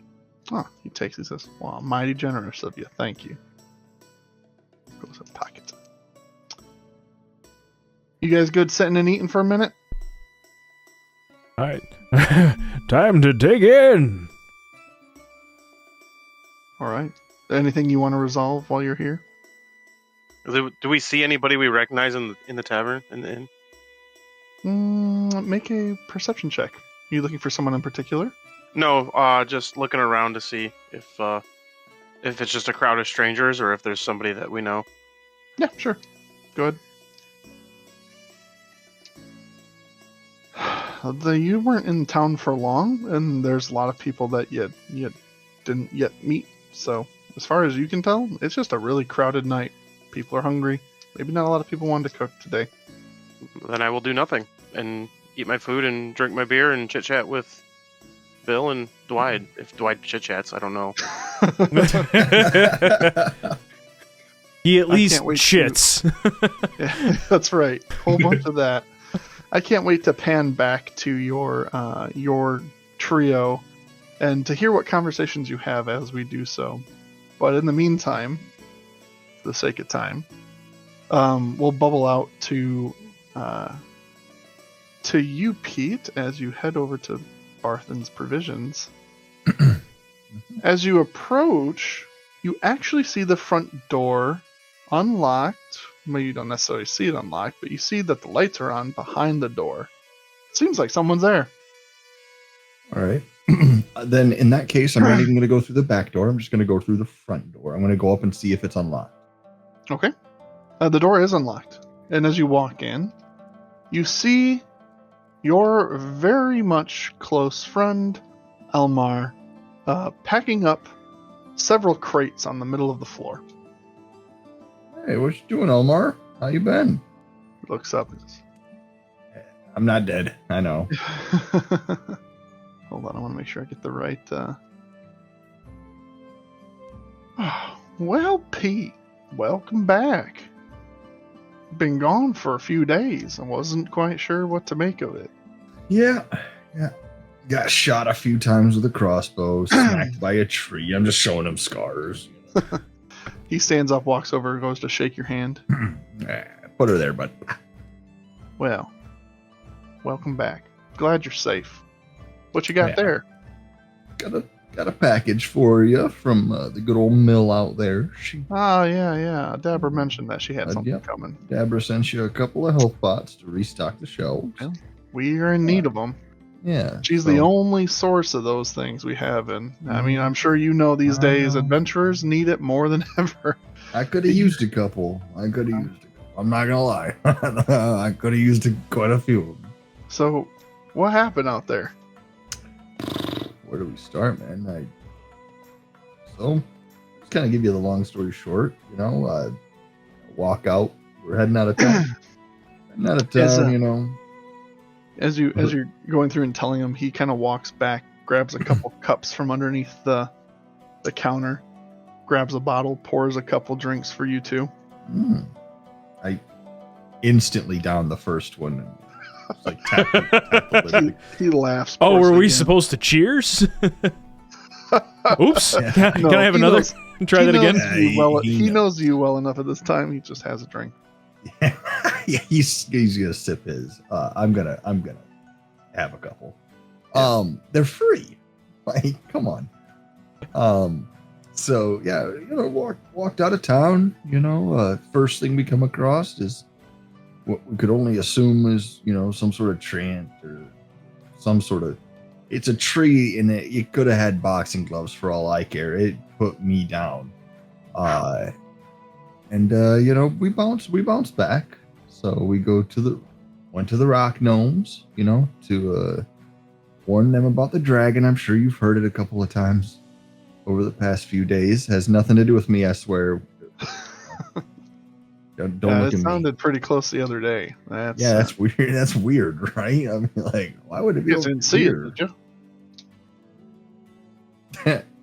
Oh, he takes. He says, "Well, mighty generous of you. Thank you." Goes in pocket. You guys good sitting and eating for a minute? Alright. Time to dig in. All right. Anything you want to resolve while you're here? Do we see anybody we recognize in the tavern in the inn? Make a perception check. Are you looking for someone in particular? No, just looking around to see if it's just a crowd of strangers or if there's somebody that we know. Yeah, sure. Go ahead. You weren't in town for long, and there's a lot of people that you didn't yet meet. So, as far as you can tell, it's just a really crowded night. People are hungry. Maybe not a lot of people wanted to cook today. Then I will do nothing and eat my food and drink my beer and chit chat with Bill and Dwight. If Dwight chit chats, I don't know. He at I least can't wait shits. Yeah, that's right. Whole bunch of that. I can't wait to pan back to your trio and to hear what conversations you have as we do so. But in the meantime, for the sake of time, we'll bubble out to you, Pete, as you head over to Barthen's Provisions. As you approach, you actually see the front door unlocked. Well, you don't necessarily see it unlocked, but you see that the lights are on behind the door. Seems like someone's there. All right. Then in that case, I'm not even going to go through the back door. I'm just going to go through the front door. I'm going to go up and see if it's unlocked. Okay. The door is unlocked. And as you walk in, you see your very much close friend, Elmar, packing up several crates on the middle of the floor. Hey, what you doing, Elmar? How you been? He looks up and says, I'm not dead. I know. hold on, I want to make sure I get the right... Well, Pete, welcome back. Been gone for a few days. I wasn't quite sure what to make of it. Yeah. Got shot a few times with a crossbow, smacked by a tree. I'm just showing him scars. He stands up, walks over, goes to shake your hand. Put her there, bud. Well, welcome back. Glad you're safe. What you got there? Got a package for you from the good old mill out there. Oh, yeah. Deborah mentioned that she had something coming. Deborah sent you a couple of health pots to restock the shelves. Well, we are in need of them. Yeah. She's the only source of those things we have. And I mean, I'm sure you know these days adventurers need it more than ever. I could have used a couple. I'm not going to lie. I could have used quite a few of them. So, what happened out there? Where do we start, man? So, just kind of give you the long story short. Walk out. We're heading out of town. As you're going through and telling him, he kind of walks back, grabs a couple cups from underneath the counter, grabs a bottle, pours a couple drinks for you two. I instantly down the first one. And like tap the lid. He laughs. Oh, were we again. supposed to cheers? Oops. No, Can I have another? Try that again. He knows you well enough at this time. He just has a drink. Yeah, he's gonna sip his. I'm gonna have a couple. They're free. Like, come on. So yeah, walked out of town. First thing we come across is what we could only assume is some sort of trant or some sort of. It's a tree, and it could have had boxing gloves for all I care. It put me down. We bounced back. So we went to the rock gnomes, to warn them about the dragon. I'm sure you've heard it a couple of times over the past few days. Has nothing to do with me, I swear. Don't look at me. It sounded pretty close the other day. That's weird. That's weird, right? I mean, like, why would it be? You guys didn't see it, did you?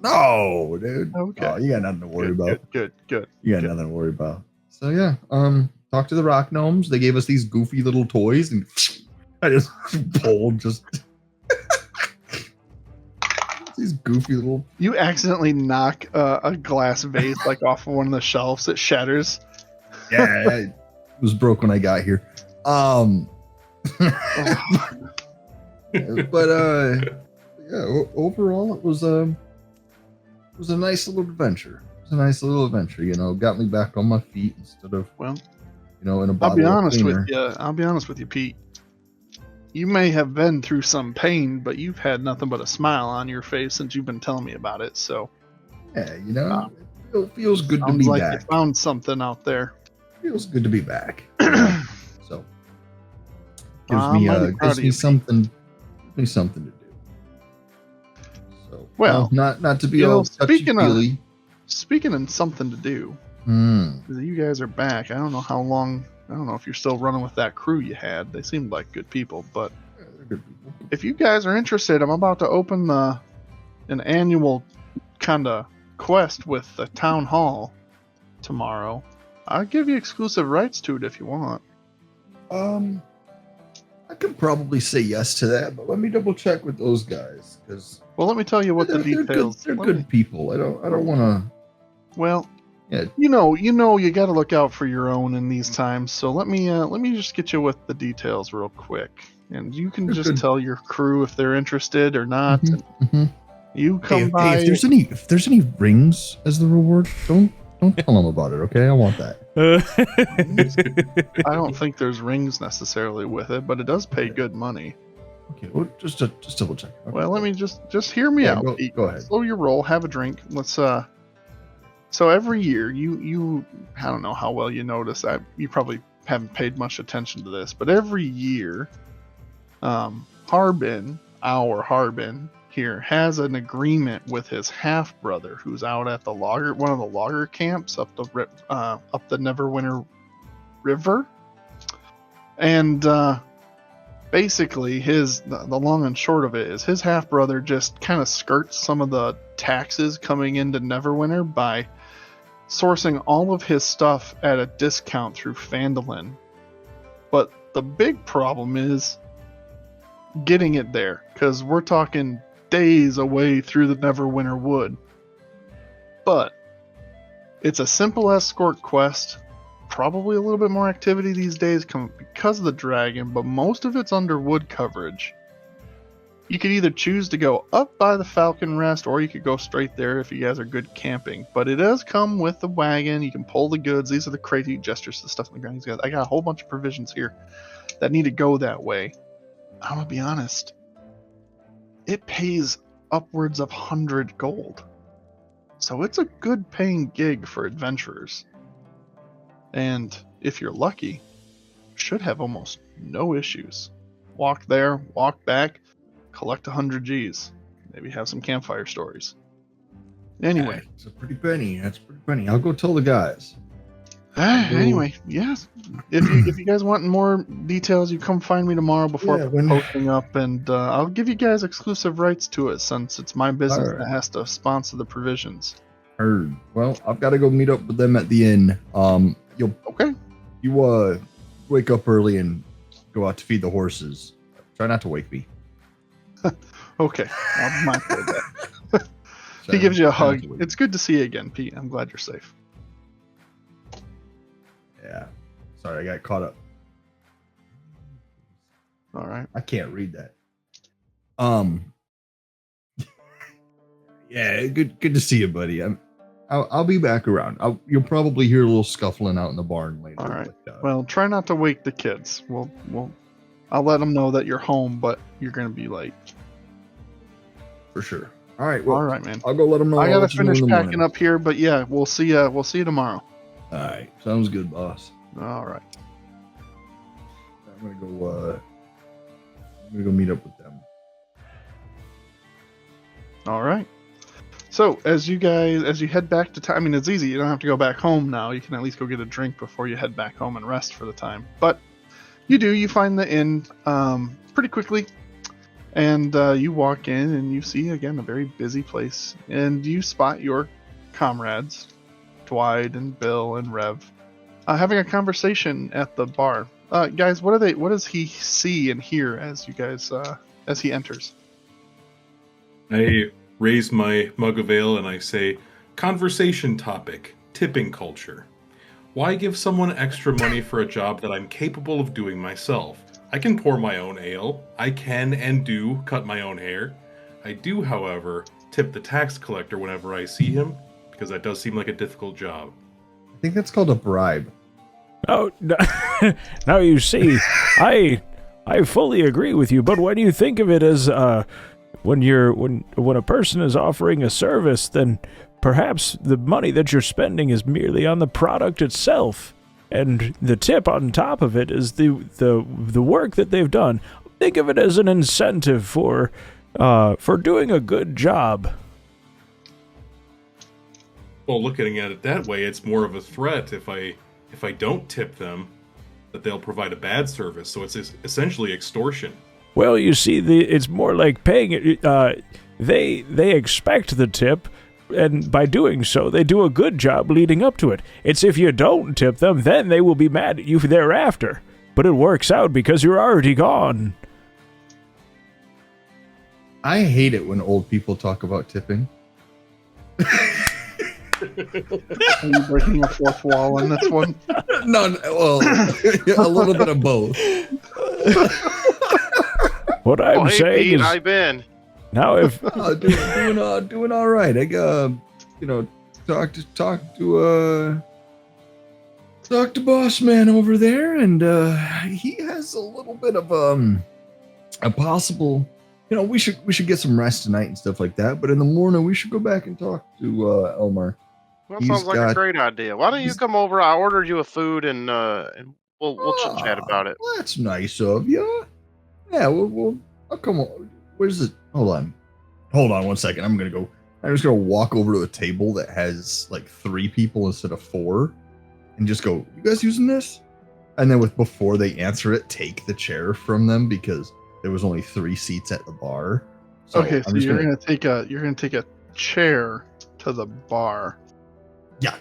No, dude. Okay. Oh, you got nothing to worry about. Good. You got nothing to worry about. So yeah, talked to the rock gnomes. They gave us these goofy little toys, and I just pulled these goofy little. You accidentally knock a glass vase like off of one of the shelves. It shatters. Yeah, it was broke when I got here. Overall, it was a nice little adventure. Got me back on my feet instead of in a bottle. I'll be honest with you, Pete. You may have been through some pain, but you've had nothing but a smile on your face since you've been telling me about it. So yeah, it feels good to be like back. You found something out there. Feels good to be back. So gives me something to do. So well, not to be all touchy-feely. Speaking of something to do, 'Cause you guys are back. I don't know how long. I don't know if you're still running with that crew you had. They seemed like good people, but They're good people. if you guys are interested, I'm about to open an annual kind of quest with the town hall tomorrow. I'll give you exclusive rights to it if you want. I could probably say yes to that, but let me double check with those guys because Well, let me tell you what the details. They're good people. I don't want to. Well, Yeah. you got to look out for your own in these times. So let me just get you with the details real quick, and you can They're just good. tell your crew if they're interested or not. Mhm. You come by. Hey, if there's any rings as the reward, don't tell them about it. Okay, I want that. I don't think there's rings necessarily with it, but it does pay good money. Okay, well, just double check. Okay. Well, let me just hear me out. Go ahead. Slow your roll. Have a drink. Let's So every year, you I don't know how well you notice that. You probably haven't paid much attention to this, but every year, Harbin here has an agreement with his half brother, who's out at one of the logger camps up the Neverwinter River, and basically the long and short of it is his half brother just kind of skirts some of the taxes coming into Neverwinter by sourcing all of his stuff at a discount through Phandalin. But the big problem is getting it there, because we're talking days away through the Neverwinter Wood. But it's a simple escort quest, probably a little bit more activity these days because of the dragon, but most of it's under wood coverage. You could either choose to go up by the Falcon Rest, or you could go straight there if you guys are good camping. But it does come with the wagon. You can pull the goods. These are the crazy gestures to the stuff on the ground. I got a whole bunch of provisions here that need to go that way. I'm gonna be honest. It pays upwards of 100 gold. So it's a good paying gig for adventurers. And if you're lucky, should have almost no issues. Walk there, walk back, collect 100 Gs. Maybe have some campfire stories. Anyway. It's a pretty penny. That's a pretty penny. I'll go tell the guys. Anyway, yes. If you guys want more details, you come find me tomorrow before posting up, and I'll give you guys exclusive rights to it since it's my business that has to sponsor the provisions. Heard. Well, I've got to go meet up with them at the inn. Okay. You wake up early and go out to feed the horses. Try not to wake me. Okay, I'll be mindful of that. He gives you a hug. It's good to see you again, Pete. I'm glad you're safe. Yeah. Sorry, I got caught up. All right. I can't read that. Yeah, good to see you, buddy. I'll be back around. You'll probably hear a little scuffling out in the barn later. All right. Well, try not to wake the kids. I'll let them know that you're home, but you're gonna be late. For sure. All right. Well, all right, man. I'll go let them know. I gotta finish packing up here, but yeah, we'll see you. We'll see you tomorrow. All right. Sounds good, boss. All right. I'm gonna go meet up with them. All right. So as you head back to town, I mean, it's easy. You don't have to go back home now. You can at least go get a drink before you head back home and rest for the time. But you find the inn pretty quickly, and you walk in and you see again a very busy place, and you spot your comrades, Dwight and Bill and Rev, having a conversation at the bar. Guys, what does he see and hear as he enters? I raise my mug of ale and I say, conversation topic, tipping culture. Why give someone extra money for a job that I'm capable of doing myself? I can pour my own ale. I can and do cut my own hair. I do, however, tip the tax collector whenever I see him, because that does seem like a difficult job. I think that's called a bribe. Oh, now you see, I fully agree with you, but when you think of it as when a person is offering a service, then perhaps the money that you're spending is merely on the product itself, and the tip on top of it is the work that they've done. Think of it as an incentive for doing a good job. Well, looking at it that way, it's more of a threat if I don't tip them, that they'll provide a bad service. So it's essentially extortion. Well, you see, it's more like paying it. They expect the tip, and by doing so, they do a good job leading up to it. It's if you don't tip them, then they will be mad at you thereafter. But it works out because you're already gone. I hate it when old people talk about tipping. Are you breaking a fourth wall in this one? No, well, a little bit of both. What I'm Hey, saying Pete, is, I've been. now if Doing all right. I talk to boss man over there, and he has a little bit of a possible. We should get some rest tonight and stuff like that. But in the morning, we should go back and talk to Elmar. That sounds like a great idea. Why don't you come over? I ordered you a food, and we'll chit chat about it. Well, that's nice of you. Yeah, I'll come on. Where's it? Hold on 1 second. I'm just gonna walk over to a table that has like 3 people instead of 4, and just go, "You guys using this?" And then before they answer it, take the chair from them because there was only 3 seats at the bar. So Okay, so you're gonna take a chair to the bar. Yeah.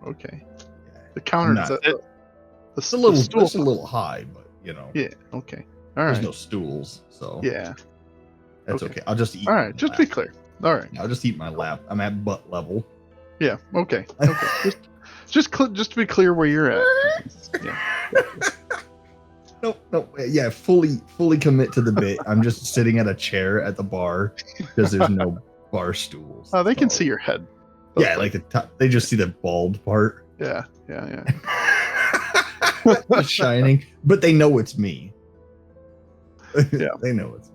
Okay. The counter is It's a little high, but Yeah. Okay. All there's right. no stools, so Yeah. that's okay. I'll just eat. All right. Just to be clear. All right. I'll just eat my lap. I'm at butt level. Yeah. Okay. Okay. just to be clear where you're at. Yeah. No. Yeah, fully commit to the bit. I'm just sitting at a chair at the bar because there's no bar stools. Oh, they can see your head. Yeah, like the top. They just see the bald part. Yeah. Shining, but they know it's me. Yeah. They know it's me.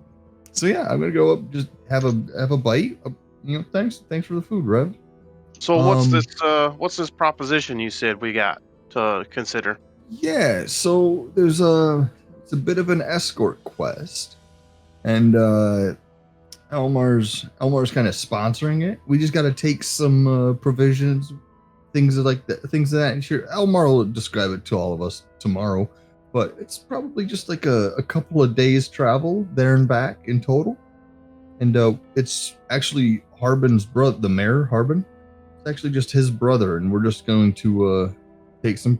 So yeah, I'm gonna go up, just have a bite. Thanks for the food, Rev. So what's this proposition you said we got to consider? Yeah, so it's a bit of an escort quest, and Elmar's kind of sponsoring it. We just got to take some provisions, things of that. And sure, Elmar will describe it to all of us tomorrow, but it's probably just like a couple of days travel there and back in total. And it's actually Harbin's brother, the mayor Harbin. It's actually just his brother, and we're just going to take some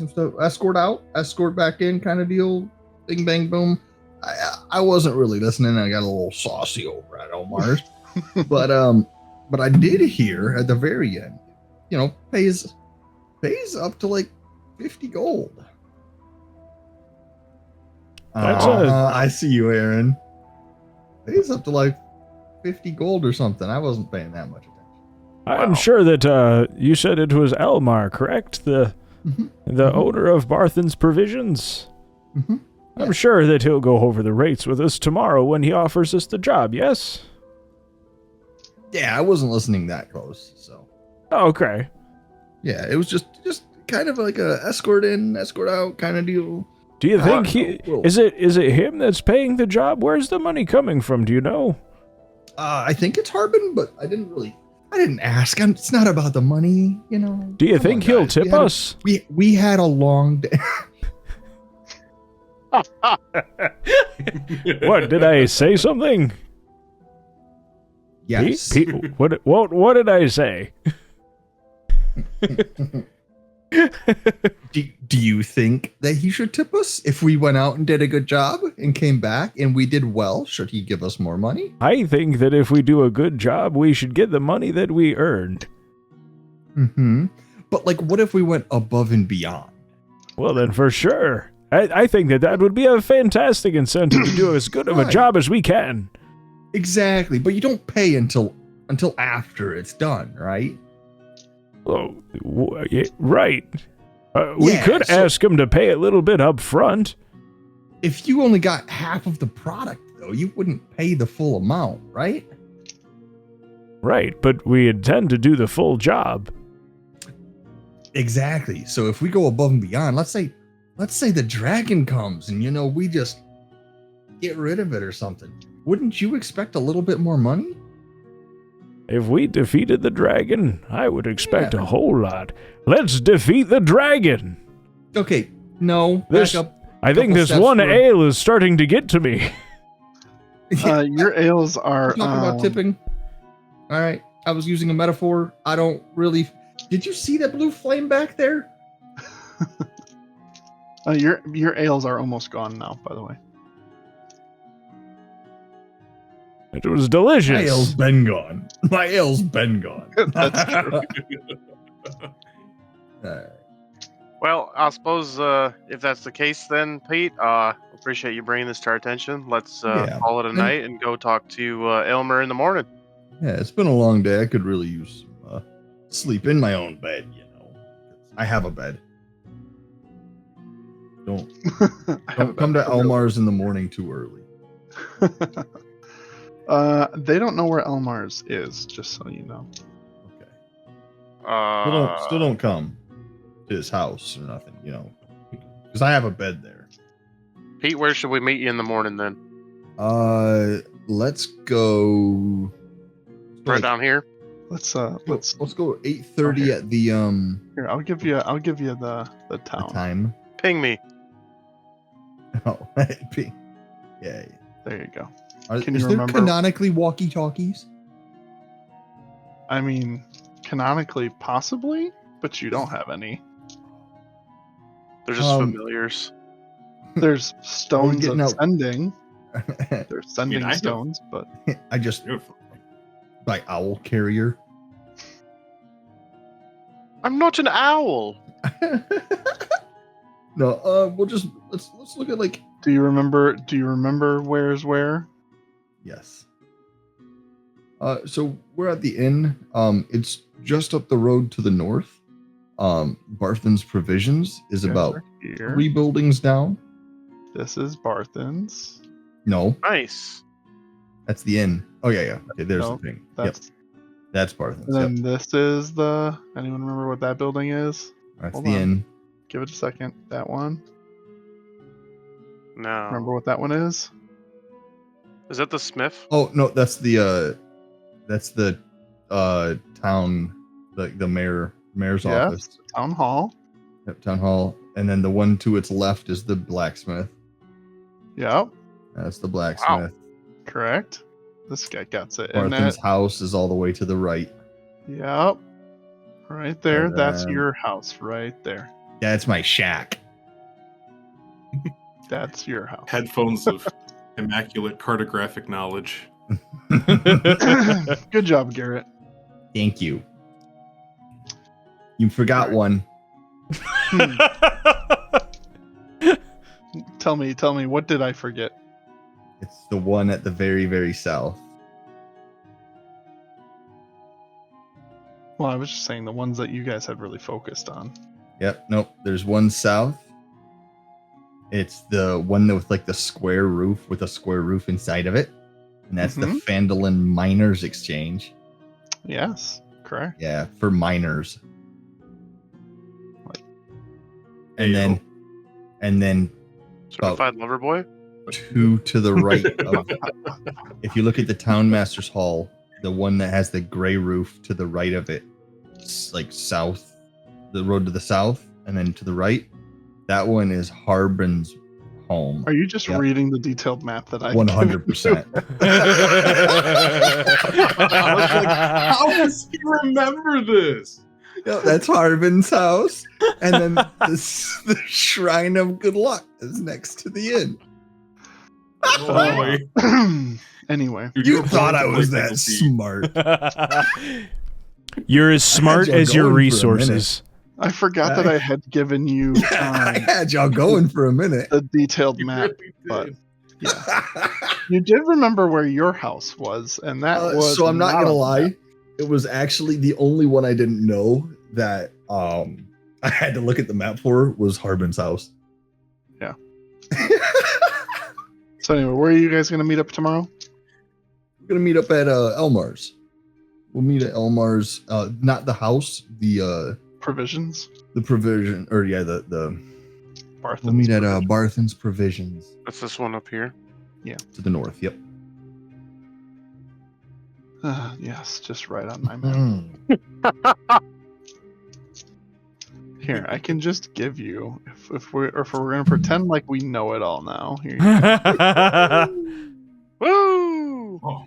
stuff, escort back in, kind of deal. Bing bang boom. I wasn't really listening. I got a little saucy over at Elmar's, but I did hear at the very end, pays up to like 50 gold. I see you, Aaron. Pays up to like 50 gold or something. I wasn't paying that much attention. I'm sure that you said it was Elmar, correct? The owner of Barthen's Provisions? Mm-hmm. I'm sure that he'll go over the rates with us tomorrow when he offers us the job, yes? Yeah, I wasn't listening that close, so. Oh, okay. Yeah, it was just kind of like a escort in, escort out kind of deal. Do you think is it him that's paying the job? Where's the money coming from? Do you know? I think it's Harbin, but I didn't ask. It's not about the money, Do you think he'll tip us? We had a long day. What, did I say something? Yes. What did I say? Do you think that he should tip us if we went out and did a good job and came back and we did well? Should he give us more money? I think that if we do a good job, we should get the money that we earned. Mm-hmm. But what if we went above and beyond? Well, then for sure. I think that would be a fantastic incentive to do as good of a job as we can. Exactly, but you don't pay until after it's done, right? Oh, right. We could ask him to pay a little bit up front. If you only got half of the product, though, you wouldn't pay the full amount, right? Right, but we intend to do the full job. Exactly. So if we go above and beyond, let's say the dragon comes and we just get rid of it or something. Wouldn't you expect a little bit more money? If we defeated the dragon, I would expect a whole lot. Let's defeat the dragon. Okay, no. This, back up. I think Couple this steps one forward. ale is starting to get to me. Your ales are. We're talking about tipping. All right, I was using a metaphor. I don't really. Did you see that blue flame back there? Your ales are almost gone now. By the way. It was delicious. My ale's been gone. My ale's been gone. That's true. Alright. Well, I suppose if that's the case, then Pete, appreciate you bringing this to our attention. Let's Yeah. call it a night and go talk to Elmer in the morning. Yeah, it's been a long day. I could really use some sleep in my own bed, you know. I have a bed. Don't come to Elmar's in the morning too early. They don't know where Elmar's is, just so you know. Okay. Uh, Still don't come to his house or nothing, you know. Because I have a bed there. Pete, where should we meet you in the morning then? Let's go Right down here. Let's go 8:30 at the here. I'll give you the the town. time. Ping me. Oh, yeah. There you go. Is Can you there remember? canonically walkie-talkies? I mean, canonically, possibly, but you don't have any. They're just familiars. There's stones getting of out- sending. There's sending I know. stones, but I just by owl carrier. I'm not an owl. No, let's look at like do you remember where's where? yes. So we're at the inn. It's just up the road to the north. Barthen's Provisions is about Here. 3 buildings down. This is Barthen's. No, Nice. that's the inn. Oh yeah. Okay, there's No, the thing. That's That's Barthen's. and then this is the. Anyone remember what that building is? That's hold the on. inn. Give it a second. That one. No. Remember what that one is? Is that the Smith? Oh no, that's the town, the mayor's Yes. office. Town Hall. Yep, town hall. And then the one to its left is the blacksmith. Yep. That's the blacksmith. Correct. This guy gets it. And Barthen's that. house is all the way to the right. Yep. Right there. And That's then- your house right there. That's my shack. That's your house. Headphones of immaculate cartographic knowledge. Good job, Garrett. Thank you. You forgot one. Tell me, what did I forget? It's the one at the very, very south. Well, I was just saying the ones that you guys had really focused on. Yep. Nope. There's one south. It's the one with like the square roof with a square roof inside of it. And that's the Mhm. Phandalin Miners Exchange. Yes, correct. Yeah, for miners. Ayo. And then Certified lover boy? 2 to the right of, if you look at the town master's hall, the one that has the gray roof to the right of it, it's like south, the road to the south, and then to the right, that one is Harbin's home. Are you just Yep. reading the detailed map that I 100%. I was like, how does he remember this? Yep, that's Harbin's house, and then the Shrine of Good Luck is next to the inn. Oh, boy. Anyway, Dude, You were thought born I to was play that Pickle Pete. smart. You're as smart y'all as your going for a resources. I forgot that I had given you I had y'all going for a minute. the detailed You map. really did. but- Yeah, you did remember where your house was, and that was. So I'm not on gonna the lie, map. it was actually the only one I didn't know that I had to look at the map for was Harbin's house. Yeah. So anyway, where are you guys gonna meet up tomorrow? We're gonna meet up at Elmar's. We'll meet at Elmar's, not the house, the Provisions. provision, or yeah, the Barthen's we'll meet at Provisions. Barthen's Provisions That's this one up here. to the north. Yep. Yes, just right on my map. Here, I can just give you if we're gonna pretend like we know it all now. Here you go. Woo! Oh,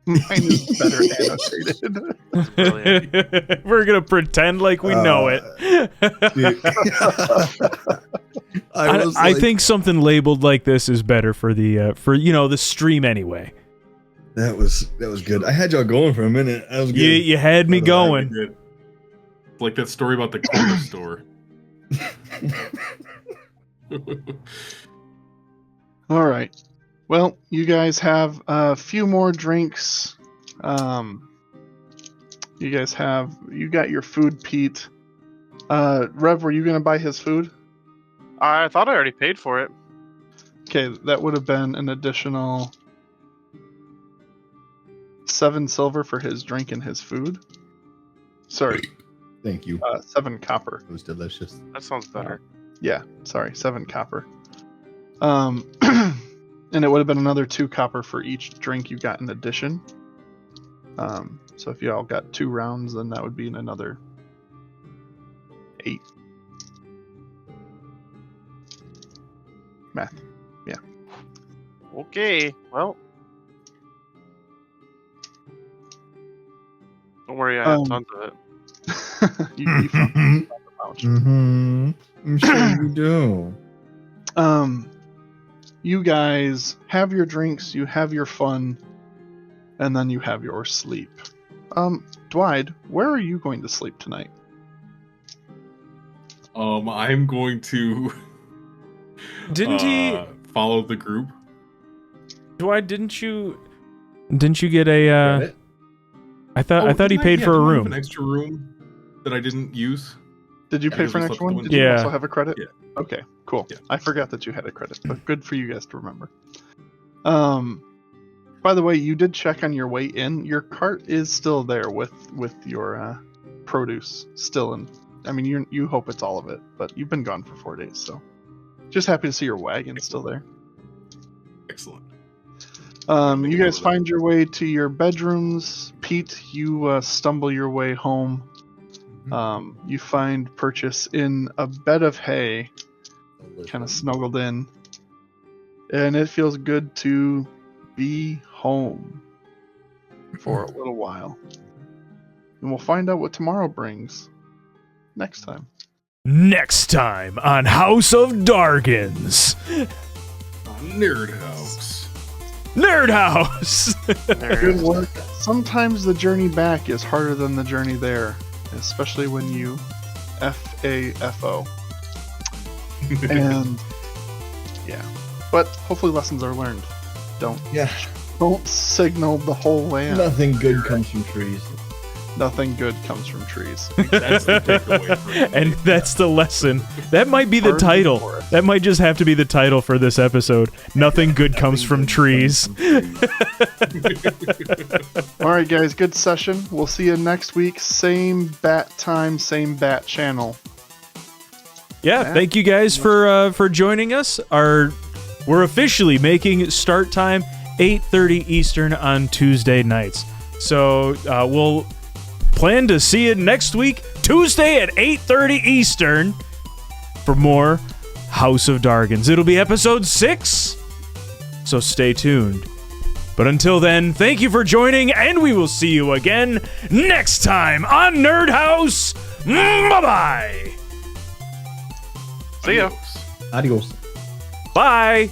Mine is better annotated. That's brilliant. We're gonna pretend like we know it. I think something labeled like this is better for the the stream anyway. that was good. I had y'all going for a minute. That was good. You had me really going. good. Like that story about the corner store. All right. Well, you guys have a few more drinks. You got your food, Pete. Rev, were you gonna buy his food? I thought I already paid for it. Okay, that would have been an additional 7 silver for his drink and his food. Sorry, Thank you. 7 copper. It was delicious. That sounds better. Yeah, sorry, 7 copper. And it would have been another 2 copper for each drink you got in addition. So if you all got 2 rounds, then that would be another 8. Math. Yeah. Okay, well. Don't worry, I have tons of it. you found the pouch. I'm sure you do. You guys have your drinks, you have your fun, and then you have your sleep. Dwight, where are you going to sleep tonight? I'm going to Didn't he? follow the group. Dwight, didn't you get a? I thought he didn't paid for a didn't I have room. an extra room that I didn't use. Did you Yeah, pay I for an just extra left one? the Did you window. also Yeah. have a credit? Yeah. Okay, cool. Yeah. I forgot that you had a credit, but good for you guys to remember. By the way, you did check on your way in. Your cart is still there with your produce still in. I mean, you hope it's all of it, but you've been gone for 4 days, so just happy to see your wagon still there. Excellent. You guys find your way to your bedrooms. Pete, you stumble your way home. You find Purchase in a bed of hay, kind of snuggled in, and it feels good to be home for a little while. And we'll find out what tomorrow brings next time. Next time on House of Dargons. NerdHaus. NerdHaus. Good work. Sometimes the journey back is harder than the journey there, especially when you FAFO. And yeah, but hopefully lessons are learned. Don't signal the whole land. Nothing good comes from trees. Nothing good comes from trees. That's the takeaway for me. And that's the lesson. That might be the Burn the title. forest. That might just have to be the title for this episode. Nothing good comes from trees. All right, guys, good session. We'll see you next week. Same bat time, same bat channel. Yeah, thank you guys for joining us. We're officially making start time 8:30 Eastern on Tuesday nights. So we'll plan to see you next week, Tuesday at 8:30 Eastern, for more House of Dargons. It'll be episode 6, so stay tuned. But until then, thank you for joining, and we will see you again next time on NerdHaus. Bye-bye. See ya. Adios. Bye.